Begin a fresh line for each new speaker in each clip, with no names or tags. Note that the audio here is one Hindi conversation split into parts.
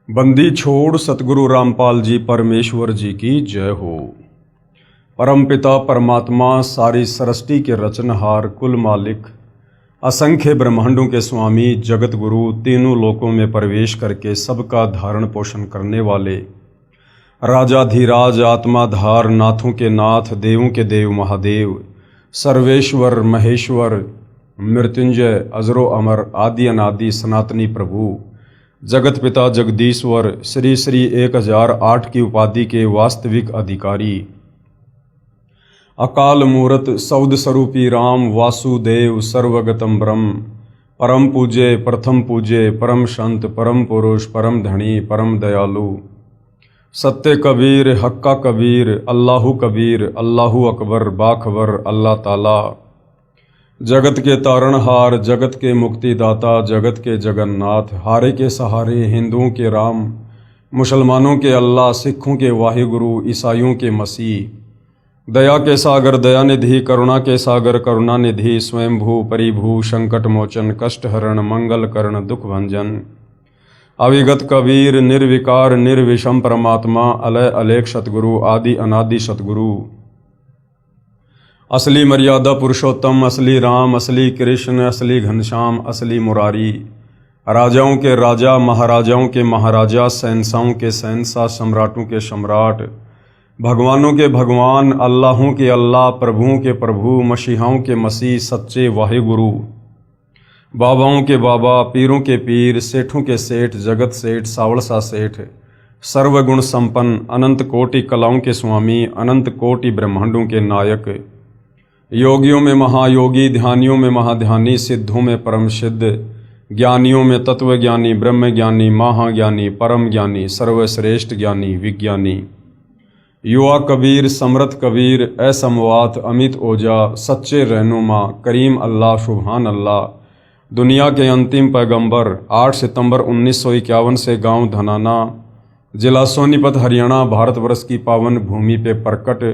बंदी छोड़ सतगुरु रामपाल जी परमेश्वर जी की जय हो। परमपिता परमात्मा सारी सृष्टि के रचनहार कुल मालिक असंख्य ब्रह्मांडों के स्वामी जगत गुरु तीनों लोकों में प्रवेश करके सबका धारण पोषण करने वाले राजाधिराज आत्माधार नाथों के नाथ देवों के देव महादेव सर्वेश्वर महेश्वर मृत्युंजय अजरो अमर आदि अनादि सनातनी प्रभु जगत पिता जगदीश्वर श्री श्री 1008 की उपाधि के वास्तविक अधिकारी अकाल मूरत सौद स्वरूपी राम वासुदेव सर्वगतम ब्रह्म परम पूज्य प्रथम पूज्य परम संत परम पुरुष परम धनी परम दयालु सत्य कबीर हक्का कबीर अल्लाहु कबीर अल्लाहु अकबर बाखबर अल्लाह ताला जगत के तारणहार जगत के मुक्तिदाता जगत के जगन्नाथ हारे के सहारे हिंदुओं के राम मुसलमानों के अल्लाह सिखों के वाहिगुरु ईसाइयों के मसीह दया के सागर दयानिधि करुणा के सागर करुणानिधि स्वयंभू परिभू संकट मोचन कष्ट हरण मंगल करण दुख भंजन अविगत कबीर निर्विकार निर्विषम परमात्मा अलय अलेख सतगुरु आदि अनादि सतगुरु असली मर्यादा पुरुषोत्तम असली राम असली कृष्ण असली घनश्याम असली मुरारी राजाओं के राजा महाराजाओं के महाराजा शहंशाहों के शहंशाह सम्राटों के सम्राट भगवानों के भगवान अल्लाहों के अल्लाह प्रभुओं के प्रभु मसीहाओं के मसीह सच्चे वाहिगुरु बाबाओं के बाबा पीरों के पीर सेठों के सेठ जगत सेठ सावड़सा सेठ सर्वगुण संपन्न अनंत कोटि कलाओं के स्वामी अनंत कोटि ब्रह्मांडों के नायक योगियों में महायोगी ध्यानियों में महाध्यानी सिद्धों में परम सिद्ध ज्ञानियों में तत्वज्ञानी ब्रह्म ज्ञानी महाज्ञानी परम ज्ञानी सर्वश्रेष्ठ ज्ञानी विज्ञानी युवा कबीर समर्थ कबीर असमवात अमित ओजा सच्चे रहनुमा करीम अल्लाह सुभान अल्लाह दुनिया के अंतिम पैगंबर 8 सितंबर 1951 से गांव धनाना जिला सोनीपत हरियाणा भारतवर्ष की पावन भूमि पे प्रकट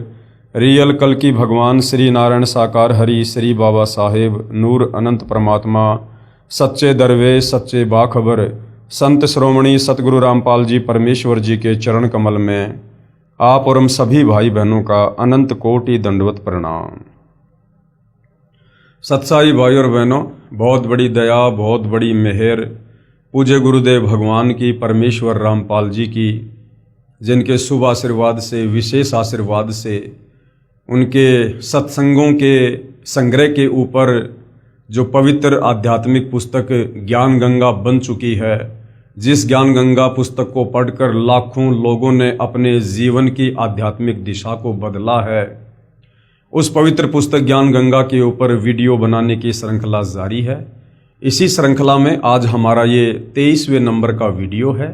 रियल कल की भगवान श्री नारायण साकार हरि श्री बाबा साहेब नूर अनंत परमात्मा सच्चे दरवेश सच्चे बाखबर संत श्रोमणी सतगुरु रामपाल जी परमेश्वर जी के चरण कमल में आप और हम सभी भाई बहनों का अनंत कोटि दंडवत प्रणाम। सत्साई भाई और बहनों, बहुत बड़ी दया बहुत बड़ी मेहर पूज्य गुरुदेव भगवान की परमेश्वर रामपाल जी की, जिनके शुभ आशीर्वाद से विशेष आशीर्वाद से उनके सत्संगों के संग्रह के ऊपर जो पवित्र आध्यात्मिक पुस्तक ज्ञान गंगा बन चुकी है, जिस ज्ञान गंगा पुस्तक को पढ़कर लाखों लोगों ने अपने जीवन की आध्यात्मिक दिशा को बदला है, उस पवित्र पुस्तक ज्ञान गंगा के ऊपर वीडियो बनाने की श्रृंखला जारी है। इसी श्रृंखला में आज हमारा ये 23वें नंबर का वीडियो है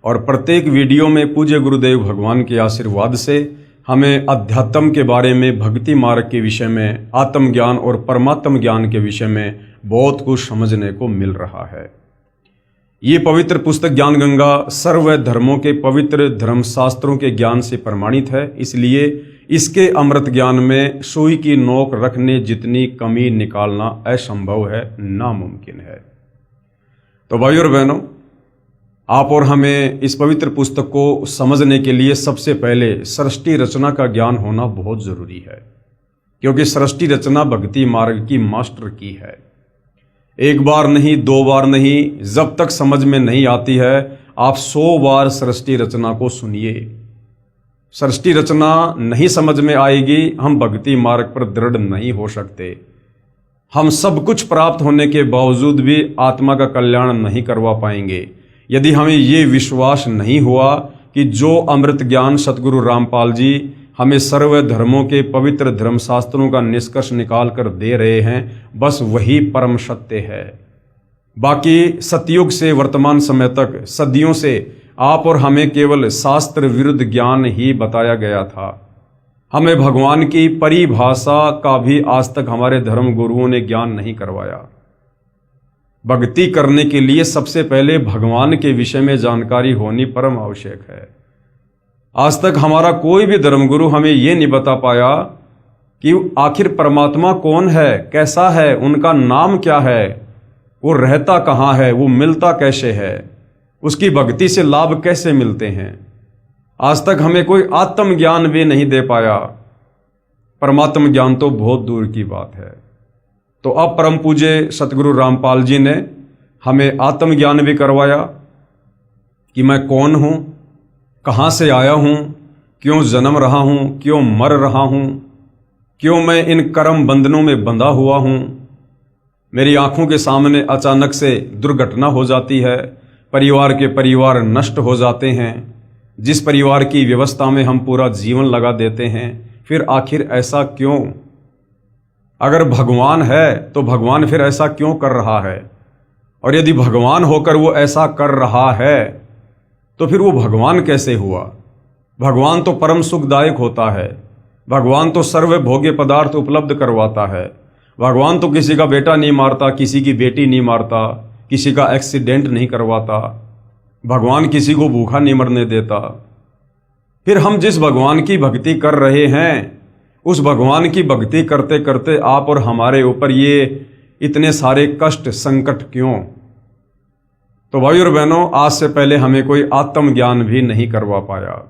और प्रत्येक वीडियो में पूज्य गुरुदेव भगवान के आशीर्वाद से हमें अध्यात्म के बारे में, भक्ति मार्ग के विषय में, आत्मज्ञान और परमात्म ज्ञान के विषय में बहुत कुछ समझने को मिल रहा है। ये पवित्र पुस्तक ज्ञान गंगा सर्व धर्मों के पवित्र धर्मशास्त्रों के ज्ञान से प्रमाणित है, इसलिए इसके अमृत ज्ञान में सुई की नोक रखने जितनी कमी निकालना असंभव है, नामुमकिन है। तो भाई और बहनों, आप और हमें इस पवित्र पुस्तक को समझने के लिए सबसे पहले सृष्टि रचना का ज्ञान होना बहुत जरूरी है, क्योंकि सृष्टि रचना भक्ति मार्ग की मास्टर की है। एक बार नहीं, 2 बार नहीं, जब तक समझ में नहीं आती है आप 100 बार सृष्टि रचना को सुनिए। सृष्टि रचना नहीं समझ में आएगी, हम भक्ति मार्ग पर दृढ़ नहीं हो सकते। हम सब कुछ प्राप्त होने के बावजूद भी आत्मा का कल्याण नहीं करवा पाएंगे यदि हमें ये विश्वास नहीं हुआ कि जो अमृत ज्ञान सतगुरु रामपाल जी हमें सर्व धर्मों के पवित्र धर्मशास्त्रों का निष्कर्ष निकाल कर दे रहे हैं, बस वही परम सत्य है। बाकी सतयुग से वर्तमान समय तक सदियों से आप और हमें केवल शास्त्र विरुद्ध ज्ञान ही बताया गया था। हमें भगवान की परिभाषा का भी आज तक हमारे धर्म गुरुओं ने ज्ञान नहीं करवाया। भक्ति करने के लिए सबसे पहले भगवान के विषय में जानकारी होनी परम आवश्यक है। आज तक हमारा कोई भी धर्मगुरु हमें ये नहीं बता पाया कि आखिर परमात्मा कौन है, कैसा है, उनका नाम क्या है, वो रहता कहाँ है, वो मिलता कैसे है, उसकी भक्ति से लाभ कैसे मिलते हैं। आज तक हमें कोई आत्मज्ञान भी नहीं दे पाया, परमात्म ज्ञान तो बहुत दूर की बात है। तो अब परम पूज्य सतगुरु रामपाल जी ने हमें आत्मज्ञान भी करवाया कि मैं कौन हूँ, कहाँ से आया हूँ, क्यों जन्म रहा हूँ, क्यों मर रहा हूँ, क्यों मैं इन कर्म बंधनों में बंधा हुआ हूँ। मेरी आंखों के सामने अचानक से दुर्घटना हो जाती है, परिवार के परिवार नष्ट हो जाते हैं, जिस परिवार की व्यवस्था में हम पूरा जीवन लगा देते हैं, फिर आखिर ऐसा क्यों। अगर भगवान है तो भगवान फिर ऐसा क्यों कर रहा है, और यदि भगवान होकर वो ऐसा कर रहा है तो फिर वो भगवान कैसे हुआ। भगवान तो परम सुखदायक होता है, भगवान तो सर्वभोग्य पदार्थ उपलब्ध करवाता है, भगवान तो किसी का बेटा नहीं मारता, किसी की बेटी नहीं मारता, किसी का एक्सीडेंट नहीं करवाता, भगवान किसी को भूखा नहीं मरने देता। फिर हम जिस भगवान की भक्ति कर रहे हैं, उस भगवान की भक्ति करते करते आप और हमारे ऊपर ये इतने सारे कष्ट संकट क्यों। तो भाइयों और बहनों, आज से पहले हमें कोई आत्मज्ञान भी नहीं करवा पाया,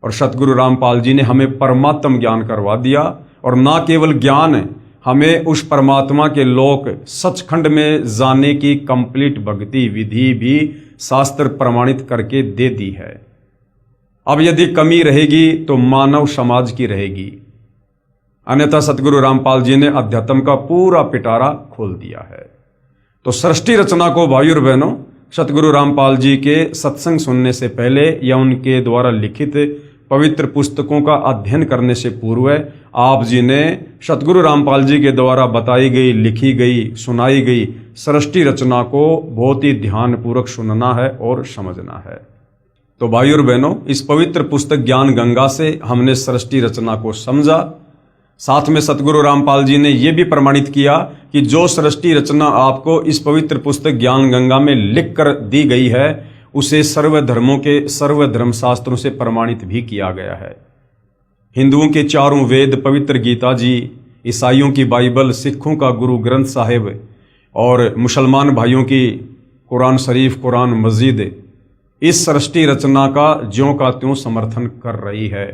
और सतगुरु रामपाल जी ने हमें परमात्म ज्ञान करवा दिया। और ना केवल ज्ञान, हमें उस परमात्मा के लोक सचखंड में जाने की कंप्लीट भक्ति विधि भी शास्त्र प्रमाणित करके दे दी है। अब यदि कमी रहेगी तो मानव समाज की रहेगी, अन्यथा सतगुरु रामपाल जी ने अध्यात्म का पूरा पिटारा खोल दिया है। तो सृष्टि रचना को भाइयों और बहनों, सतगुरु रामपाल जी के सत्संग सुनने से पहले या उनके द्वारा लिखित पवित्र पुस्तकों का अध्ययन करने से पूर्व आप जी ने सतगुरु रामपाल जी के द्वारा बताई गई, लिखी गई, सुनाई गई सृष्टि रचना को बहुत ही ध्यानपूर्वक सुनना है और समझना है। तो भाइयों और बहनों, इस पवित्र पुस्तक ज्ञान गंगा से हमने सृष्टि रचना को समझा। साथ में सतगुरु रामपाल जी ने यह भी प्रमाणित किया कि जो सृष्टि रचना आपको इस पवित्र पुस्तक ज्ञान गंगा में लिख कर दी गई है, उसे सर्वधर्मों के सर्वधर्म शास्त्रों से प्रमाणित भी किया गया है। हिंदुओं के चारों वेद पवित्र गीता जी, ईसाइयों की बाइबल, सिखों का गुरु ग्रंथ साहिब और मुसलमान भाइयों की कुरान शरीफ, कुरान मजीद इस सृष्टि रचना का ज्यों का त्यों समर्थन कर रही है।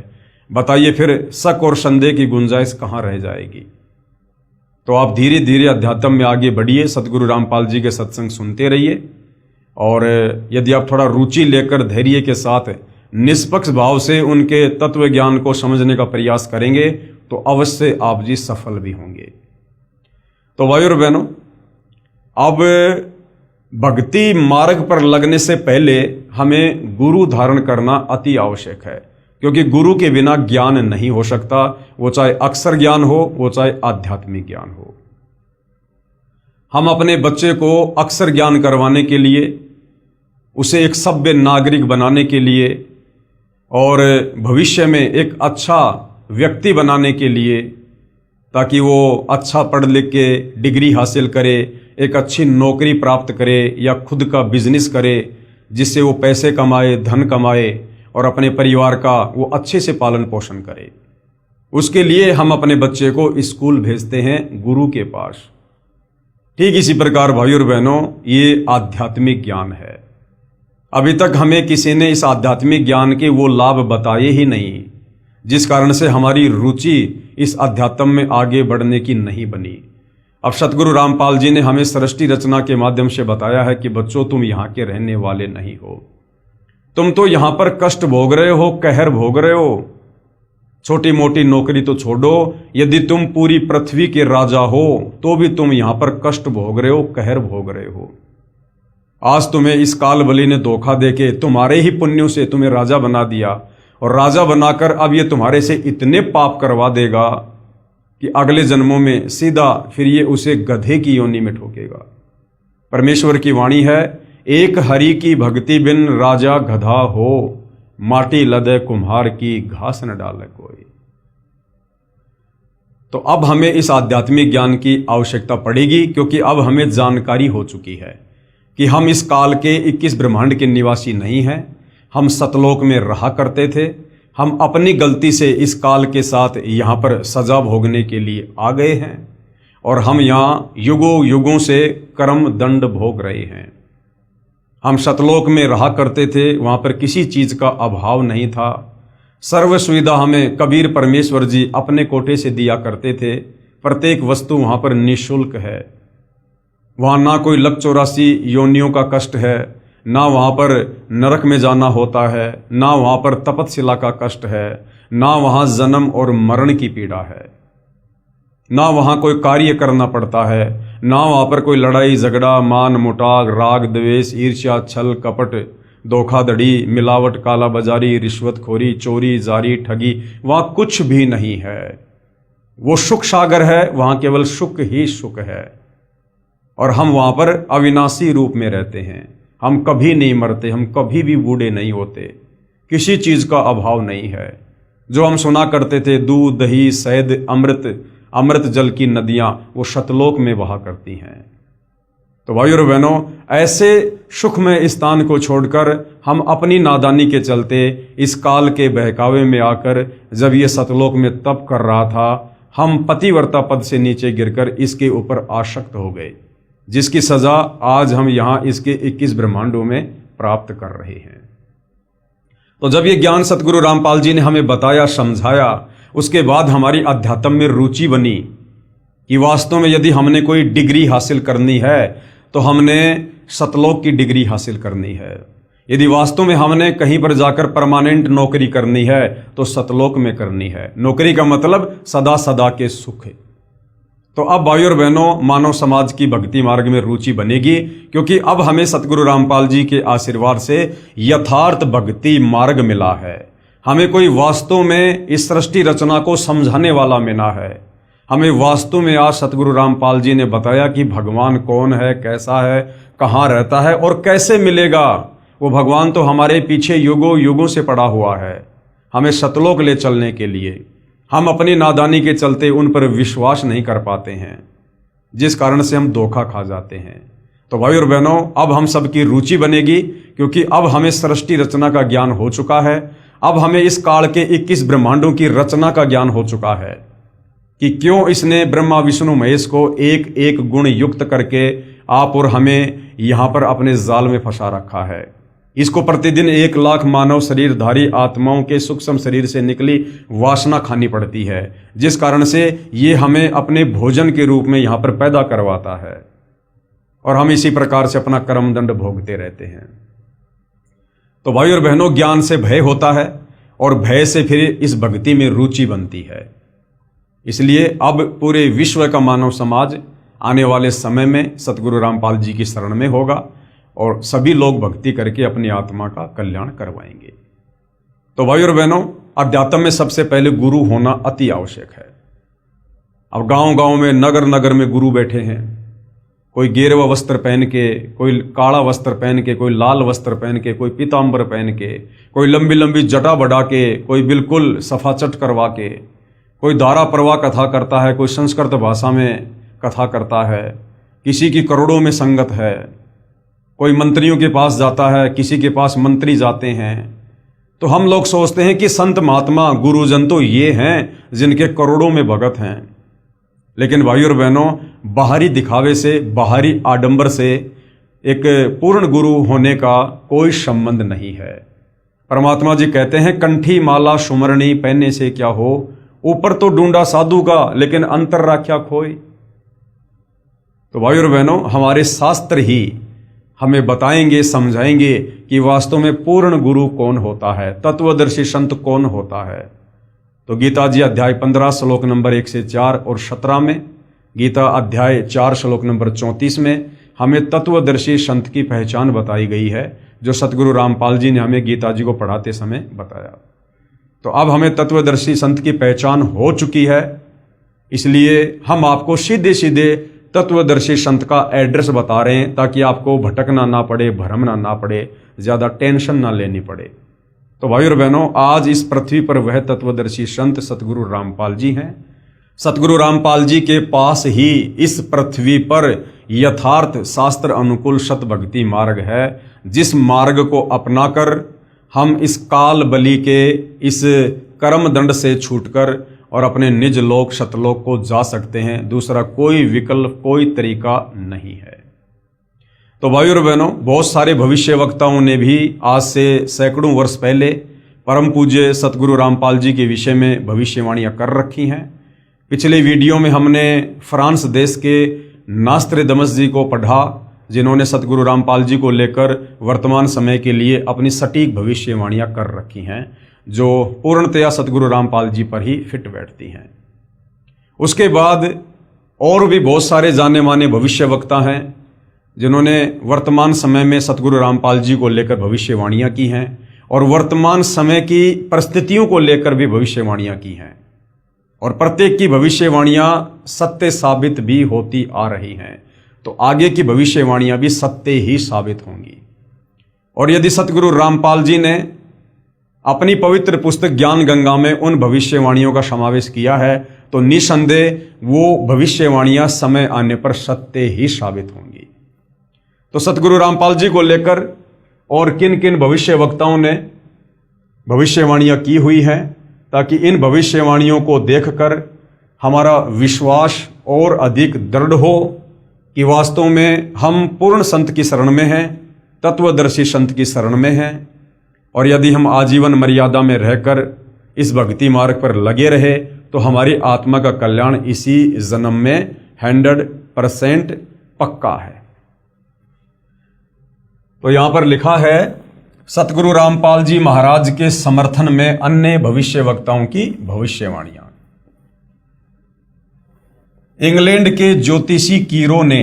बताइए फिर शक और संदेह की गुंजाइश कहाँ रह जाएगी। तो आप धीरे धीरे अध्यात्म में आगे बढ़िए, सतगुरु रामपाल जी के सत्संग सुनते रहिए, और यदि आप थोड़ा रुचि लेकर धैर्य के साथ निष्पक्ष भाव से उनके तत्व ज्ञान को समझने का प्रयास करेंगे तो अवश्य आप जी सफल भी होंगे। तो भाइयों और बहनों, अब भक्ति मार्ग पर लगने से पहले हमें गुरु धारण करना अति आवश्यक है, क्योंकि गुरु के बिना ज्ञान नहीं हो सकता, वो चाहे अक्षर ज्ञान हो, वो चाहे आध्यात्मिक ज्ञान हो। हम अपने बच्चे को अक्षर ज्ञान करवाने के लिए, उसे एक सभ्य नागरिक बनाने के लिए और भविष्य में एक अच्छा व्यक्ति बनाने के लिए, ताकि वो अच्छा पढ़ लिख के डिग्री हासिल करे, एक अच्छी नौकरी प्राप्त करे या खुद का बिजनेस करे, जिससे वो पैसे कमाए, धन कमाए और अपने परिवार का वो अच्छे से पालन पोषण करे। उसके लिए हम अपने बच्चे को स्कूल भेजते हैं गुरु के पास। ठीक इसी प्रकार भाइयों और बहनों, ये आध्यात्मिक ज्ञान है। अभी तक हमें किसी ने इस आध्यात्मिक ज्ञान के वो लाभ बताए ही नहीं, जिस कारण से हमारी रुचि इस अध्यात्म में आगे बढ़ने की नहीं बनी। अब सतगुरु रामपाल जी ने हमें सृष्टि रचना के माध्यम से बताया है कि बच्चों, तुम यहाँ के रहने वाले नहीं हो, तुम तो यहाँ पर कष्ट भोग रहे हो, कहर भोग रहे हो। छोटी मोटी नौकरी तो छोड़ो, यदि तुम पूरी पृथ्वी के राजा हो तो भी तुम यहाँ पर कष्ट भोग रहे हो, कहर भोग रहे हो। आज तुम्हें इस काल बलि ने धोखा देके तुम्हारे ही पुण्यों से तुम्हें राजा बना दिया, और राजा बनाकर अब ये तुम्हारे से इतने पाप करवा देगा कि अगले जन्मों में सीधा फिर ये उसे गधे की योनि में ठोकेगा। परमेश्वर की वाणी है, एक हरि की भक्ति बिन राजा गधा हो, माटी लदे कुम्हार की घास न डाले कोई। तो अब हमें इस आध्यात्मिक ज्ञान की आवश्यकता पड़ेगी, क्योंकि अब हमें जानकारी हो चुकी है कि हम इस काल के 21 ब्रह्मांड के निवासी नहीं हैं। हम सतलोक में रहा करते थे, हम अपनी गलती से इस काल के साथ यहाँ पर सजा भोगने के लिए आ गए हैं, और हम यहाँ युगों युगों से कर्म दंड भोग रहे हैं। हम सतलोक में रहा करते थे, वहाँ पर किसी चीज़ का अभाव नहीं था। सर्व सुविधा हमें कबीर परमेश्वर जी अपने कोटे से दिया करते थे। प्रत्येक वस्तु वहाँ पर निःशुल्क है। वहाँ ना कोई लक 84 योनियों का कष्ट है, ना वहाँ पर नरक में जाना होता है, ना वहाँ पर तपतशिला का कष्ट है, ना वहाँ जन्म और मरण की पीड़ा है, ना वहाँ कोई कार्य करना पड़ता है, ना वहाँ पर कोई लड़ाई झगड़ा, मान मुटाग, राग द्वेष, ईर्ष्या, छल कपट, धोखाधड़ी, मिलावट, काला बाजारी, रिश्वतखोरी, चोरी, जारी, ठगी, वहाँ कुछ भी नहीं है। वो सुख सागर है, वहाँ केवल सुख ही सुख है। और हम वहाँ पर अविनाशी रूप में रहते हैं। हम कभी नहीं मरते, हम कभी भी बूढ़े नहीं होते, किसी चीज़ का अभाव नहीं है। जो हम सुना करते थे दूध दही शहद अमृत जल की नदियाँ, वो सतलोक में बहा करती हैं। तो भाइयों और बहनों, ऐसे सुखमय स्थान को छोड़कर हम अपनी नादानी के चलते इस काल के बहकावे में आकर जब ये सतलोक में तप कर रहा था, हम पतिव्रता पद से नीचे गिरकर इसके ऊपर आसक्त हो गए, जिसकी सजा आज हम यहाँ इसके 21 ब्रह्मांडों में प्राप्त कर रहे हैं। तो जब ये ज्ञान सतगुरु रामपाल जी ने हमें बताया, समझाया, उसके बाद हमारी अध्यात्म में रुचि बनी कि वास्तव में यदि हमने कोई डिग्री हासिल करनी है तो हमने सतलोक की डिग्री हासिल करनी है। यदि वास्तव में हमने कहीं पर जाकर परमानेंट नौकरी करनी है तो सतलोक में करनी है। नौकरी का मतलब सदा सदा के सुख है। तो अब भाइयों और बहनों, मानव समाज की भक्ति मार्ग में रुचि बनेगी, क्योंकि अब हमें सतगुरु रामपाल जी के आशीर्वाद से यथार्थ भक्ति मार्ग मिला है। हमें कोई वास्तव में इस सृष्टि रचना को समझाने वाला मिला है। हमें वास्तव में आज सतगुरु रामपाल जी ने बताया कि भगवान कौन है, कैसा है, कहाँ रहता है और कैसे मिलेगा। वो भगवान तो हमारे पीछे युगों युगों से पड़ा हुआ है। हमें सतलोक ले चलने के लिए हम अपनी नादानी के चलते उन पर विश्वास नहीं कर पाते हैं, जिस कारण से हम धोखा खा जाते हैं। तो भाई और बहनों, अब हम सबकी रुचि बनेगी, क्योंकि अब हमें सृष्टि रचना का ज्ञान हो चुका है। अब हमें इस काल के 21 ब्रह्मांडों की रचना का ज्ञान हो चुका है कि क्यों इसने ब्रह्मा विष्णु महेश को एक एक गुण युक्त करके आप और हमें यहाँ पर अपने जाल में फंसा रखा है। इसको प्रतिदिन 1 लाख मानव शरीरधारी आत्माओं के सूक्ष्म शरीर से निकली वासना खानी पड़ती है, जिस कारण से ये हमें अपने भोजन के रूप में यहाँ पर पैदा करवाता है और हम इसी प्रकार से अपना कर्मदंड भोगते रहते हैं। तो भाई और बहनों, ज्ञान से भय होता है और भय से फिर इस भक्ति में रुचि बनती है। इसलिए अब पूरे विश्व का मानव समाज आने वाले समय में सतगुरु रामपाल जी की शरण में होगा और सभी लोग भक्ति करके अपनी आत्मा का कल्याण करवाएंगे। तो भाई और बहनों, अध्यात्म में सबसे पहले गुरु होना अति आवश्यक है। अब गांव गांव में, नगर नगर में गुरु बैठे हैं। कोई गेरुआ वस्त्र पहन के, कोई काला वस्त्र पहन के, कोई लाल वस्त्र पहन के, कोई पीताम्बर पहन के, कोई लंबी लंबी जटा बढ़ा के, कोई बिल्कुल सफाचट करवा के, कोई धारा प्रवाह कथा करता है, कोई संस्कृत भाषा में कथा करता है, किसी की करोड़ों में संगत है, कोई मंत्रियों के पास जाता है, किसी के पास मंत्री जाते हैं। तो हम लोग सोचते हैं कि संत महात्मा गुरुजन तो ये हैं जिनके करोड़ों में भगत हैं। लेकिन भाइयों और बहनों, बाहरी दिखावे से, बाहरी आडंबर से एक पूर्ण गुरु होने का कोई संबंध नहीं है। परमात्मा जी कहते हैं, कंठी माला सुमरणी पहनने से क्या हो, ऊपर तो ढूंढा साधु का लेकिन अंतर राख्या खोए। तो भाइयों और बहनों, हमारे शास्त्र ही हमें बताएंगे, समझाएंगे कि वास्तव में पूर्ण गुरु कौन होता है, तत्वदर्शी संत कौन होता है। तो गीता जी अध्याय 15 श्लोक नंबर 1 से 4 और 17 में, गीता अध्याय 4 श्लोक नंबर 34 में हमें तत्वदर्शी संत की पहचान बताई गई है, जो सतगुरु रामपाल जी ने हमें गीता जी को पढ़ाते समय बताया। तो अब हमें तत्वदर्शी संत की पहचान हो चुकी है, इसलिए हम आपको सीधे सीधे तत्वदर्शी संत का एड्रेस बता रहे हैं, ताकि आपको भटकना ना पड़े, भ्रमना ना पड़े, ज़्यादा टेंशन ना लेनी पड़े। तो भाई और बहनों, आज इस पृथ्वी पर वह तत्वदर्शी संत सतगुरु रामपाल जी हैं। सतगुरु रामपाल जी के पास ही इस पृथ्वी पर यथार्थ शास्त्र अनुकूल सत भक्ति मार्ग है, जिस मार्ग को अपनाकर हम इस काल बलि के इस कर्म दंड से छूटकर और अपने निज लोक सतलोक को जा सकते हैं। दूसरा कोई विकल्प, कोई तरीका नहीं है। तो भाइयों और बहनों, बहुत सारे भविष्य वक्ताओं ने भी आज से सैकड़ों वर्ष पहले परम पूज्य सतगुरु रामपाल जी के विषय में भविष्यवाणियां कर रखी हैं। पिछले वीडियो में हमने फ्रांस देश के नास्त्रेदमस जी को पढ़ा, जिन्होंने सतगुरु रामपाल जी को लेकर वर्तमान समय के लिए अपनी सटीक भविष्यवाणियां कर रखी हैं, जो पूर्णतया सतगुरु रामपाल जी पर ही फिट बैठती हैं। उसके बाद और भी बहुत सारे जाने माने भविष्य वक्ता हैं, जिन्होंने वर्तमान समय में सतगुरु रामपाल जी को लेकर भविष्यवाणियां की हैं और वर्तमान समय की परिस्थितियों को लेकर भी भविष्यवाणियां की हैं, और प्रत्येक की भविष्यवाणियां सत्य साबित भी होती आ रही हैं। तो आगे की भविष्यवाणियां भी सत्य ही साबित होंगी। और यदि सतगुरु रामपाल जी ने अपनी पवित्र पुस्तक ज्ञान गंगा में उन भविष्यवाणियों का समावेश किया है, तो निसंदेह वो भविष्यवाणियां समय आने पर सत्य ही साबित होंगी। तो सतगुरु रामपाल जी को लेकर और किन किन भविष्य वक्ताओं ने भविष्यवाणियां की हुई हैं, ताकि इन भविष्यवाणियों को देखकर हमारा विश्वास और अधिक दृढ़ हो कि वास्तव में हम पूर्ण संत की शरण में हैं, तत्वदर्शी संत की शरण में हैं। और यदि हम आजीवन मर्यादा में रहकर इस भक्ति मार्ग पर लगे रहे, तो हमारी आत्मा का कल्याण इसी जन्म में 100% पक्का है। तो यहां पर लिखा है, सतगुरु रामपाल जी महाराज के समर्थन में अन्य भविष्य वक्ताओं की भविष्यवाणियां। इंग्लैंड के ज्योतिषी कीरो ने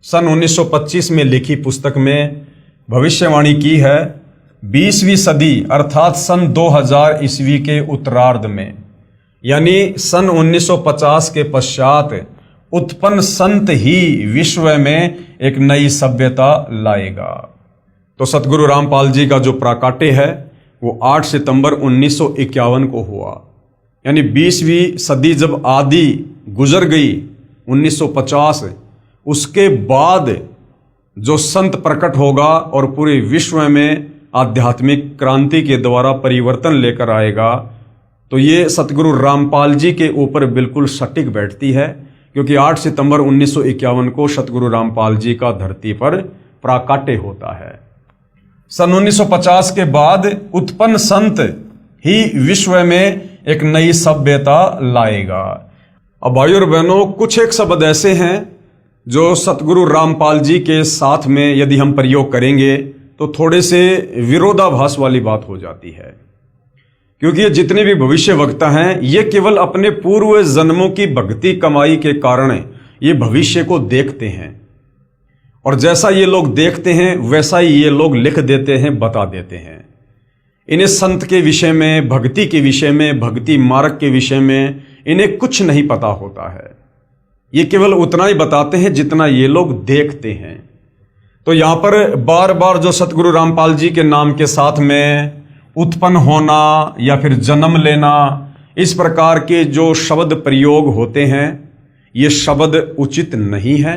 सन 1925 में लिखी पुस्तक में भविष्यवाणी की है, 20वीं सदी अर्थात सन 2000 ईस्वी के उत्तरार्ध में, यानी सन 1950 के पश्चात उत्पन्न संत ही विश्व में एक नई सभ्यता लाएगा। तो सतगुरु रामपाल जी का जो प्राकाट्य है वो 8 सितंबर 1951 को हुआ, यानी 20वीं सदी जब आधी गुजर गई 1950, उसके बाद जो संत प्रकट होगा और पूरे विश्व में आध्यात्मिक क्रांति के द्वारा परिवर्तन लेकर आएगा, तो ये सतगुरु रामपाल जी के ऊपर बिल्कुल सटीक बैठती है, क्योंकि 8 सितंबर 1951 को सतगुरु रामपाल जी का धरती पर प्राकाट्य होता है। सन 1950 के बाद उत्पन्न संत ही विश्व में एक नई सभ्यता लाएगा। अब भाइयों और बहनों, कुछ एक शब्द ऐसे हैं जो सतगुरु रामपाल जी के साथ में यदि हम प्रयोग करेंगे तो थोड़े से विरोधाभास वाली बात हो जाती है, क्योंकि ये जितने भी भविष्य वक्ता हैं, ये केवल अपने पूर्व जन्मों की भक्ति कमाई के कारण ये भविष्य को देखते हैं, और जैसा ये लोग देखते हैं वैसा ही ये लोग लिख देते हैं, बता देते हैं। इन्हें संत के विषय में, भक्ति के विषय में, भक्ति मार्ग के विषय में इन्हें कुछ नहीं पता होता है। ये केवल उतना ही बताते हैं जितना ये लोग देखते हैं। तो यहां पर बार बार जो सतगुरु रामपाल जी के नाम के साथ में उत्पन्न होना या फिर जन्म लेना, इस प्रकार के जो शब्द प्रयोग होते हैं, ये शब्द उचित नहीं है।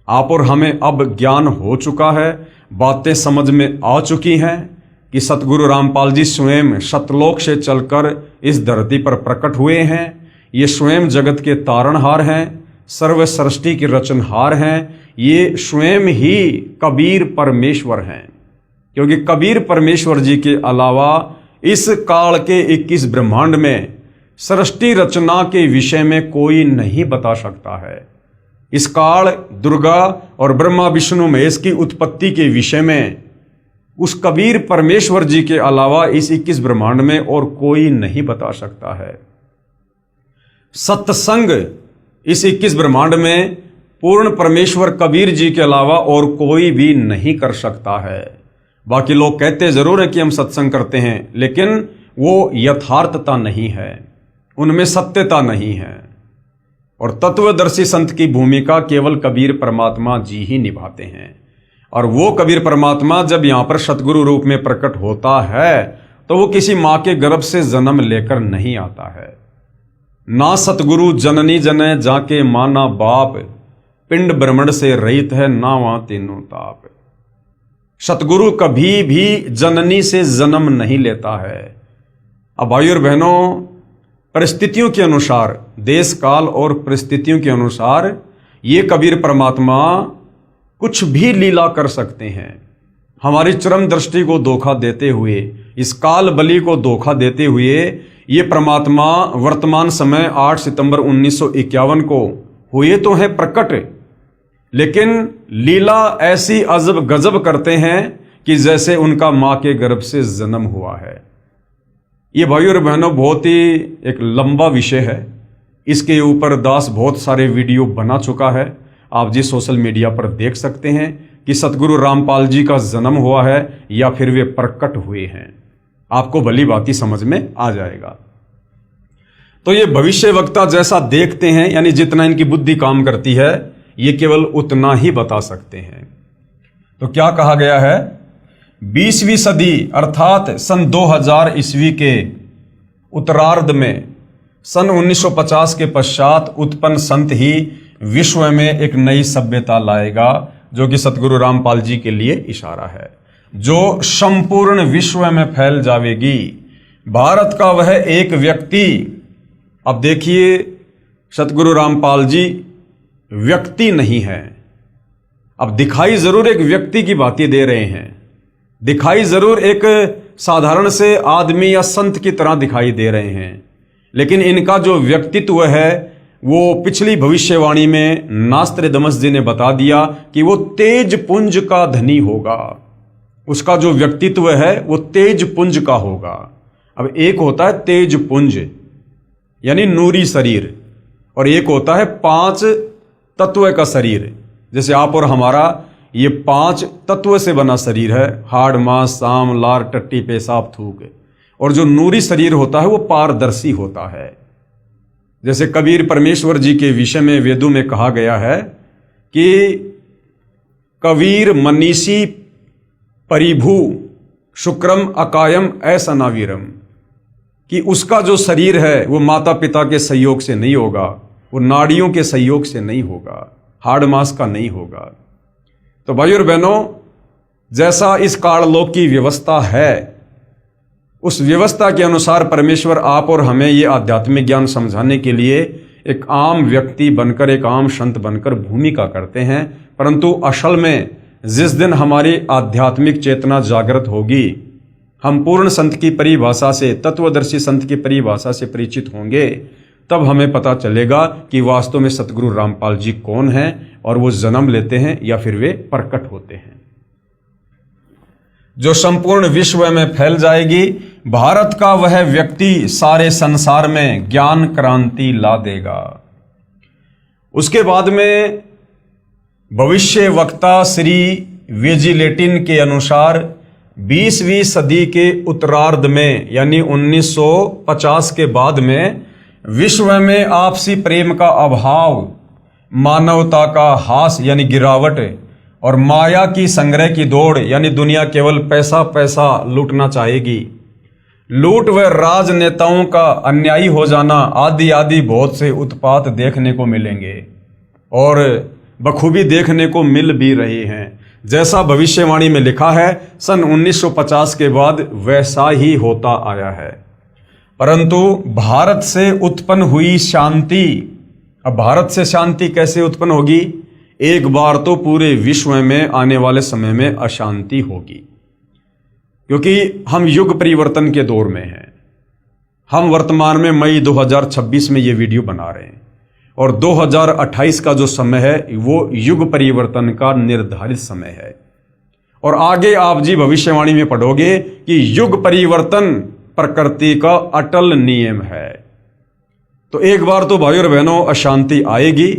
आप और हमें अब ज्ञान हो चुका है, बातें समझ में आ चुकी हैं कि सतगुरु रामपाल जी स्वयं सतलोक से चलकर इस धरती पर प्रकट हुए हैं। ये स्वयं जगत के तारणहार हैं, सर्व सृष्टि के रचनहार हैं। ये स्वयं ही कबीर परमेश्वर हैं, क्योंकि कबीर परमेश्वर जी के अलावा इस काल के 21 ब्रह्मांड में सृष्टि रचना के विषय में कोई नहीं बता सकता है। इस काल दुर्गा और ब्रह्मा विष्णु महेश की उत्पत्ति के विषय में उस कबीर परमेश्वर जी के अलावा इस 21 ब्रह्मांड में और कोई नहीं बता सकता है। सत्संग इस 21 ब्रह्मांड में पूर्ण परमेश्वर कबीर जी के अलावा और कोई भी नहीं कर सकता है। बाकी लोग कहते जरूर है कि हम सत्संग करते हैं, लेकिन वो यथार्थता नहीं है, उनमें सत्यता नहीं है। और तत्वदर्शी संत की भूमिका केवल कबीर परमात्मा जी ही निभाते हैं। और वो कबीर परमात्मा जब यहाँ पर सतगुरु रूप में प्रकट होता है, तो वो किसी माँ के गर्भ से जन्म लेकर नहीं आता है। ना सतगुरु जननी जने जाके माना बाप, पिंड ब्रह्मंड से रहित है ना वहां तीनों ताप। सतगुरु कभी भी जननी से जन्म नहीं लेता है। अब भाइयों और बहनों, परिस्थितियों के अनुसार, देश काल और परिस्थितियों के अनुसार ये कबीर परमात्मा कुछ भी लीला कर सकते हैं। हमारी चरम दृष्टि को धोखा देते हुए, इस काल बलि को धोखा देते हुए ये परमात्मा वर्तमान समय 8 सितंबर 1951 को हुए तो हैं प्रकट, लेकिन लीला ऐसी अजब गजब करते हैं कि जैसे उनका मां के गर्भ से जन्म हुआ है। ये भाइयों और बहनों बहुत ही एक लंबा विषय है। इसके ऊपर दास बहुत सारे वीडियो बना चुका है। आप जी सोशल मीडिया पर देख सकते हैं कि सतगुरु रामपाल जी का जन्म हुआ है या फिर वे प्रकट हुए हैं। आपको भली भांति समझ में आ जाएगा। तो ये भविष्य वक्ता जैसा देखते हैं, यानी जितना इनकी बुद्धि काम करती है, ये केवल उतना ही बता सकते हैं। तो क्या कहा गया है, 20वीं सदी अर्थात सन 2000 ईस्वी के उत्तरार्ध में सन 1950 के पश्चात उत्पन्न संत ही विश्व में एक नई सभ्यता लाएगा, जो कि सतगुरु रामपाल जी के लिए इशारा है, जो संपूर्ण विश्व में फैल जाएगी। भारत का वह एक व्यक्ति, अब देखिए सतगुरु रामपाल जी व्यक्ति नहीं है। अब दिखाई जरूर एक व्यक्ति की बातें दे रहे हैं, दिखाई जरूर एक साधारण से आदमी या संत की तरह दिखाई दे रहे हैं, लेकिन इनका जो व्यक्तित्व है वो पिछली भविष्यवाणी में नास्त्रदमस जी ने बता दिया कि वो तेज पुंज का धनी होगा। उसका जो व्यक्तित्व है वो तेज पुंज का होगा। अब एक होता है तेज पुंज यानी नूरी शरीर, और एक होता है 5 तत्व का शरीर। जैसे आप और हमारा ये 5 तत्व से बना शरीर है, हाड़ मांस साम लार टट्टी पेशाब थूक। और जो नूरी शरीर होता है वो पारदर्शी होता है। जैसे कबीर परमेश्वर जी के विषय में वेदों में कहा गया है कि कबीर मनीषी परिभू शुक्रम अकायम ऐसा नावीरम, कि उसका जो शरीर है वो माता पिता के सहयोग से नहीं होगा, वो नाड़ियों के सहयोग से नहीं होगा, हाड़ मांस का नहीं होगा। तो भाइयों और बहनों, जैसा इस काललोक की व्यवस्था है, उस व्यवस्था के अनुसार परमेश्वर आप और हमें ये आध्यात्मिक ज्ञान समझाने के लिए एक आम व्यक्ति बनकर, एक आम संत बनकर भूमिका करते हैं। परंतु असल में जिस दिन हमारी आध्यात्मिक चेतना जागृत होगी, हम पूर्ण संत की परिभाषा से, तत्वदर्शी संत की परिभाषा से परिचित होंगे, तब हमें पता चलेगा कि वास्तव में सतगुरु रामपाल जी कौन हैं और वो जन्म लेते हैं या फिर वे प्रकट होते हैं। जो संपूर्ण विश्व में फैल जाएगी, भारत का वह व्यक्ति सारे संसार में ज्ञान क्रांति ला देगा। उसके बाद में भविष्य वक्ता श्री वेजिलेटिन के अनुसार 20वीं सदी के उत्तरार्ध में यानी 1950 के बाद में विश्व में आपसी प्रेम का अभाव, मानवता का हास यानी गिरावट और माया की संग्रह की दौड़ यानी दुनिया केवल पैसा पैसा लूटना चाहेगी, लूट व राजनेताओं का अन्यायी हो जाना आदि आदि बहुत से उत्पात देखने को मिलेंगे और बखूबी देखने को मिल भी रहे हैं। जैसा भविष्यवाणी में लिखा है सन 1950 के बाद वैसा ही होता आया है। परंतु भारत से उत्पन्न हुई शांति, अब भारत से शांति कैसे उत्पन्न होगी? एक बार तो पूरे विश्व में आने वाले समय में अशांति होगी, क्योंकि हम युग परिवर्तन के दौर में हैं। हम वर्तमान में मई 2026 में ये वीडियो बना रहे हैं और 2028 का जो समय है वो युग परिवर्तन का निर्धारित समय है। और आगे आप जी भविष्यवाणी में पढ़ोगे कि युग परिवर्तन प्रकृति का अटल नियम है। तो एक बार तो भाइयों और बहनों अशांति आएगी,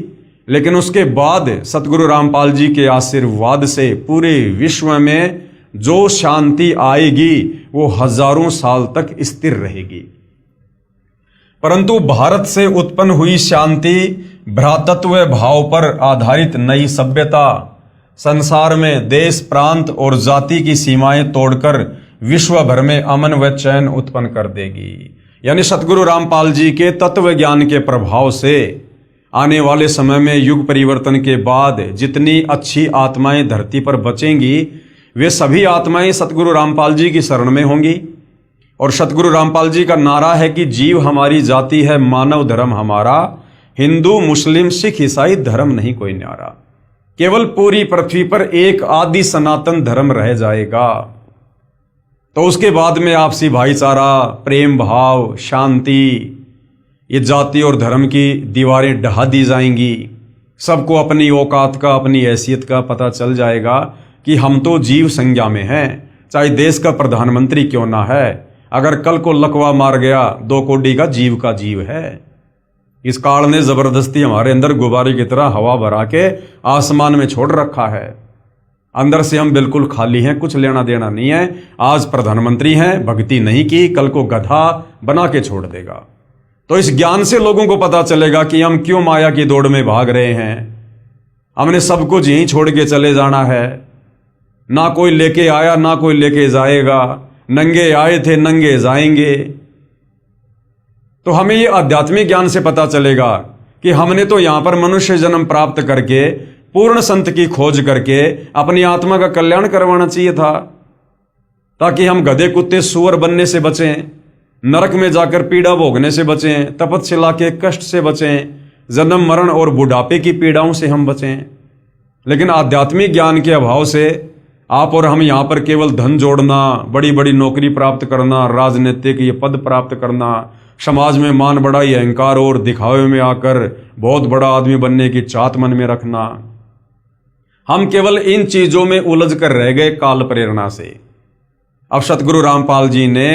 लेकिन उसके बाद सतगुरु रामपाल जी के आशीर्वाद से पूरे विश्व में जो शांति आएगी वो हजारों साल तक स्थिर रहेगी। परंतु भारत से उत्पन्न हुई शांति भ्रातृत्व भाव पर आधारित नई सभ्यता संसार में देश प्रांत और जाति की सीमाएं तोड़कर विश्व भर में अमन व चैन उत्पन्न कर देगी। यानी सतगुरु रामपाल जी के तत्व ज्ञान के प्रभाव से आने वाले समय में युग परिवर्तन के बाद जितनी अच्छी आत्माएं धरती पर बचेंगी वे सभी आत्माएं सतगुरु रामपाल जी की शरण में होंगी। और सतगुरु रामपाल जी का नारा है कि जीव हमारी जाति है, मानव धर्म हमारा, हिंदू मुस्लिम सिख ईसाई धर्म नहीं कोई न्यारा। केवल पूरी पृथ्वी पर एक आदि सनातन धर्म रह जाएगा। तो उसके बाद में आपसी भाईचारा, प्रेम भाव, शांति, ये जाति और धर्म की दीवारें ढहा दी जाएंगी। सबको अपनी औकात का, अपनी हैसियत का पता चल जाएगा कि हम तो जीव संज्ञा में हैं, चाहे देश का प्रधानमंत्री क्यों ना है। अगर कल को लकवा मार गया, 2 कोड़ी का जीव है। इस काल ने जबरदस्ती हमारे अंदर गुब्बारे की तरह हवा भरा के आसमान में छोड़ रखा है। अंदर से हम बिल्कुल खाली हैं, कुछ लेना देना नहीं है। आज प्रधानमंत्री हैं, भक्ति नहीं की, कल को गधा बना के छोड़ देगा। तो इस ज्ञान से लोगों को पता चलेगा कि हम क्यों माया की दौड़ में भाग रहे हैं। हमने सब कुछ यहीं छोड़ के चले जाना है। ना कोई लेके आया, ना कोई लेके जाएगा। नंगे आए थे, नंगे जाएंगे। तो हमें ये आध्यात्मिक ज्ञान से पता चलेगा कि हमने तो यहां पर मनुष्य जन्म प्राप्त करके, पूर्ण संत की खोज करके अपनी आत्मा का कल्याण करवाना चाहिए था, ताकि हम गधे, कुत्ते, सूअर बनने से बचें, नरक में जाकर पीड़ा भोगने से बचें, तपस्या के कष्ट से बचें, जन्म मरण और बुढ़ापे की पीड़ाओं से हम बचें। लेकिन आध्यात्मिक ज्ञान के अभाव से आप और हम यहाँ पर केवल धन जोड़ना, बड़ी बड़ी नौकरी प्राप्त करना, राजनीतिक ये पद प्राप्त करना, समाज में मान बढ़ाई, अहंकार और दिखावे में आकर बहुत बड़ा आदमी बनने की चाहत मन में रखना, हम केवल इन चीजों में उलझ कर रह गए काल प्रेरणा से। अब सतगुरु रामपाल जी ने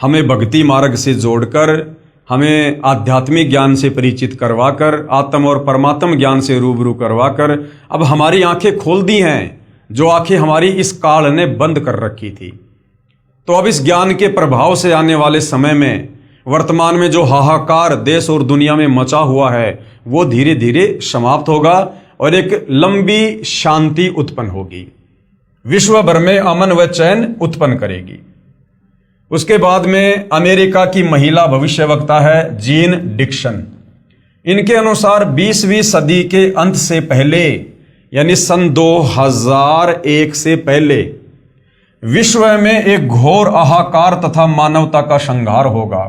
हमें भक्ति मार्ग से जोड़कर, हमें आध्यात्मिक ज्ञान से परिचित करवाकर, आत्म और परमात्म ज्ञान से रूबरू करवाकर अब हमारी आंखें खोल दी हैं, जो आंखें हमारी इस काल ने बंद कर रखी थी। तो अब इस ज्ञान के प्रभाव से आने वाले समय में, वर्तमान में जो हाहाकार देश और दुनिया में मचा हुआ है, वो धीरे धीरे समाप्त होगा और एक लंबी शांति उत्पन्न होगी, विश्व भर में अमन व चैन उत्पन्न करेगी। उसके बाद में अमेरिका की महिला भविष्यवक्ता है जीन डिक्सन। इनके अनुसार 20वीं सदी के अंत से पहले, यानी सन 2001 से पहले विश्व में एक घोर हाहाकार तथा मानवता का संहार होगा।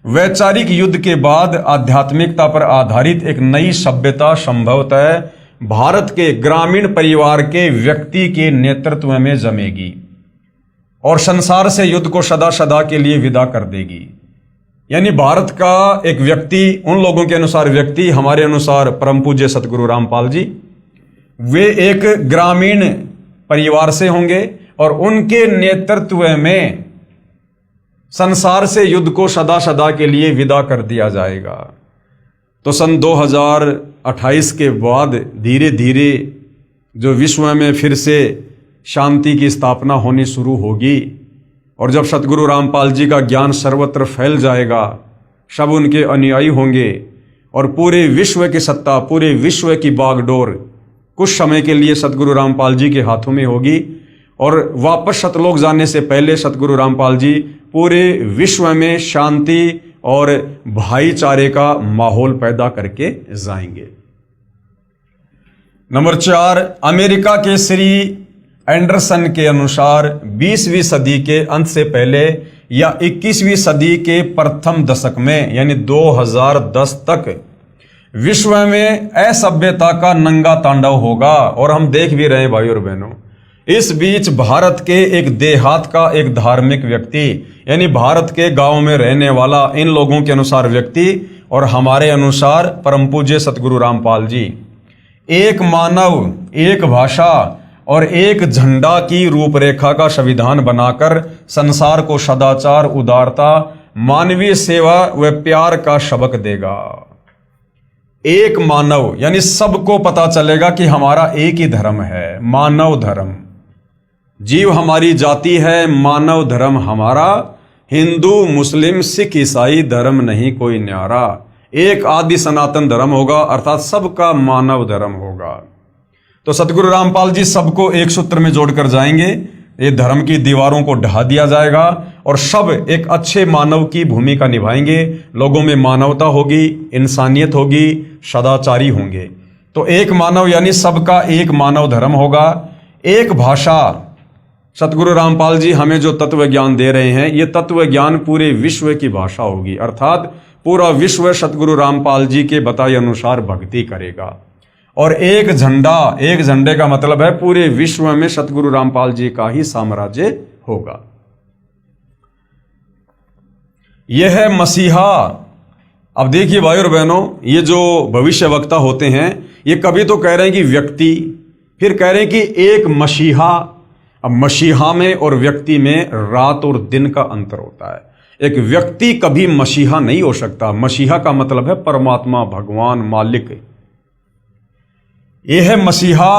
वैचारिक युद्ध के बाद आध्यात्मिकता पर आधारित एक नई सभ्यता संभवतः भारत के ग्रामीण परिवार के व्यक्ति के नेतृत्व में जमेगी और संसार से युद्ध को सदा सदा के लिए विदा कर देगी। यानी भारत का एक व्यक्ति, उन लोगों के अनुसार व्यक्ति, हमारे अनुसार परम पूज्य सतगुरु रामपाल जी, वे एक ग्रामीण परिवार से होंगे और उनके नेतृत्व में संसार से युद्ध को सदा सदा के लिए विदा कर दिया जाएगा। तो सन 2028 के बाद धीरे धीरे जो विश्व में फिर से शांति की स्थापना होनी शुरू होगी और जब सतगुरु रामपाल जी का ज्ञान सर्वत्र फैल जाएगा, सब उनके अनुयायी होंगे और पूरे विश्व की सत्ता, पूरे विश्व की बागडोर कुछ समय के लिए सतगुरु रामपाल जी के हाथों में होगी और वापस सतलोक जाने से पहले सतगुरु रामपाल जी पूरे विश्व में शांति और भाईचारे का माहौल पैदा करके जाएंगे। नंबर 4, अमेरिका के श्री एंडरसन के अनुसार 20वीं सदी के अंत से पहले या 21वीं सदी के प्रथम दशक में, यानी 2010 तक विश्व में असभ्यता का नंगा तांडव होगा। और हम देख भी रहे हैं भाई और बहनों, इस बीच भारत के एक देहात का एक धार्मिक व्यक्ति, यानी भारत के गांव में रहने वाला, इन लोगों के अनुसार व्यक्ति और हमारे अनुसार परम पूज्य सतगुरु रामपाल जी, एक मानव, एक भाषा और एक झंडा की रूपरेखा का संविधान बनाकर संसार को सदाचार, उदारता, मानवीय सेवा व प्यार का सबक देगा। एक मानव, यानी सबको पता चलेगा कि हमारा एक ही धर्म है, मानव धर्म। जीव हमारी जाति है, मानव धर्म हमारा, हिंदू, मुस्लिम, सिख, ईसाई धर्म नहीं कोई न्यारा। एक आदि सनातन धर्म होगा, अर्थात सबका मानव धर्म होगा। तो सतगुरु रामपाल जी सबको एक सूत्र में जोड़कर जाएंगे। ये धर्म की दीवारों को ढहा दिया जाएगा और सब एक अच्छे मानव की भूमिका निभाएंगे। लोगों में मानवता होगी, इंसानियत होगी, सदाचारी होंगे। तो एक मानव यानी सबका एक मानव धर्म होगा। एक भाषा, सतगुरु रामपाल जी हमें जो तत्व ज्ञान दे रहे हैं, ये तत्व ज्ञान पूरे विश्व की भाषा होगी, अर्थात पूरा विश्व सतगुरु रामपाल जी के बताए अनुसार भक्ति करेगा। और एक झंडे का मतलब है पूरे विश्व में सतगुरु रामपाल जी का ही साम्राज्य होगा। यह है मसीहा। अब देखिए भाई और बहनों, ये जो भविष्य वक्ता होते हैं ये कभी तो कह रहे हैं कि व्यक्ति, फिर कह रहे हैं कि एक मसीहा। अब मसीहा में और व्यक्ति में रात और दिन का अंतर होता है। एक व्यक्ति कभी मसीहा नहीं हो सकता। मसीहा का मतलब है परमात्मा, भगवान, मालिक। यह है मसीहा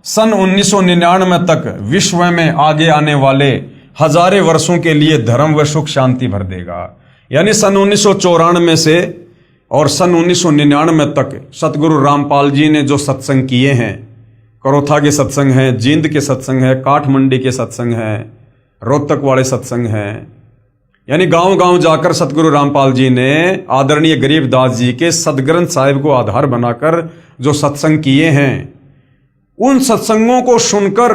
सन 1999 तक विश्व में आगे आने वाले हजारे वर्षों के लिए धर्म व सुख शांति भर देगा। यानी सन 1994 से और सन 1999 तक सतगुरु रामपाल जी ने जो सत्संग किए हैं, करोथा के सत्संग हैं, जींद के सत्संग हैं, काठमंडी के सत्संग हैं, रोहतक वाले सत्संग हैं, यानी गांव गांव जाकर सतगुरु रामपाल जी ने आदरणीय गरीबदास जी के सदग्रंथ साहिब को आधार बनाकर जो सत्संग किए हैं, उन सत्संगों को सुनकर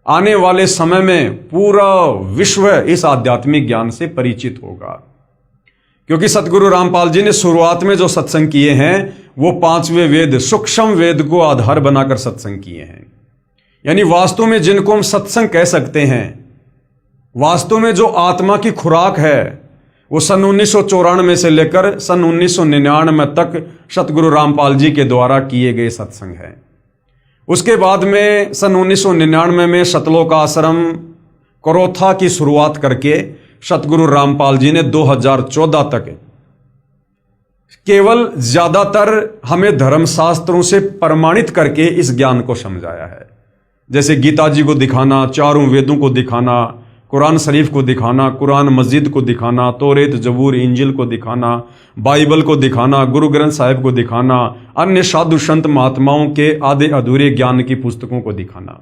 आने वाले समय में पूरा विश्व इस आध्यात्मिक ज्ञान से परिचित होगा। क्योंकि सतगुरु रामपाल जी ने शुरुआत में जो सत्संग किए हैं वो 5वें वेद, सूक्ष्म वेद को आधार बनाकर सत्संग किए हैं। यानी वास्तव में जिनको हम सत्संग कह सकते हैं, वास्तव में जो आत्मा की खुराक है, वो सन 1994 से लेकर सन 1999 तक सतगुरु रामपाल जी के द्वारा किए गए सत्संग हैं। उसके बाद में सन 1999 में सतलोक आश्रम करोथा की शुरुआत करके सतगुरु रामपाल जी ने 2014 तक केवल ज्यादातर हमें धर्मशास्त्रों से प्रमाणित करके इस ज्ञान को समझाया है। जैसे गीता जी को दिखाना, चारों वेदों को दिखाना, कुरान शरीफ को दिखाना, कुरान मस्जिद को दिखाना, तौरेत, जबूर, इंजिल को दिखाना, बाइबल को दिखाना, गुरु ग्रंथ साहिब को दिखाना, अन्य साधु संत महात्माओं के आधे अधूरे ज्ञान की पुस्तकों को दिखाना।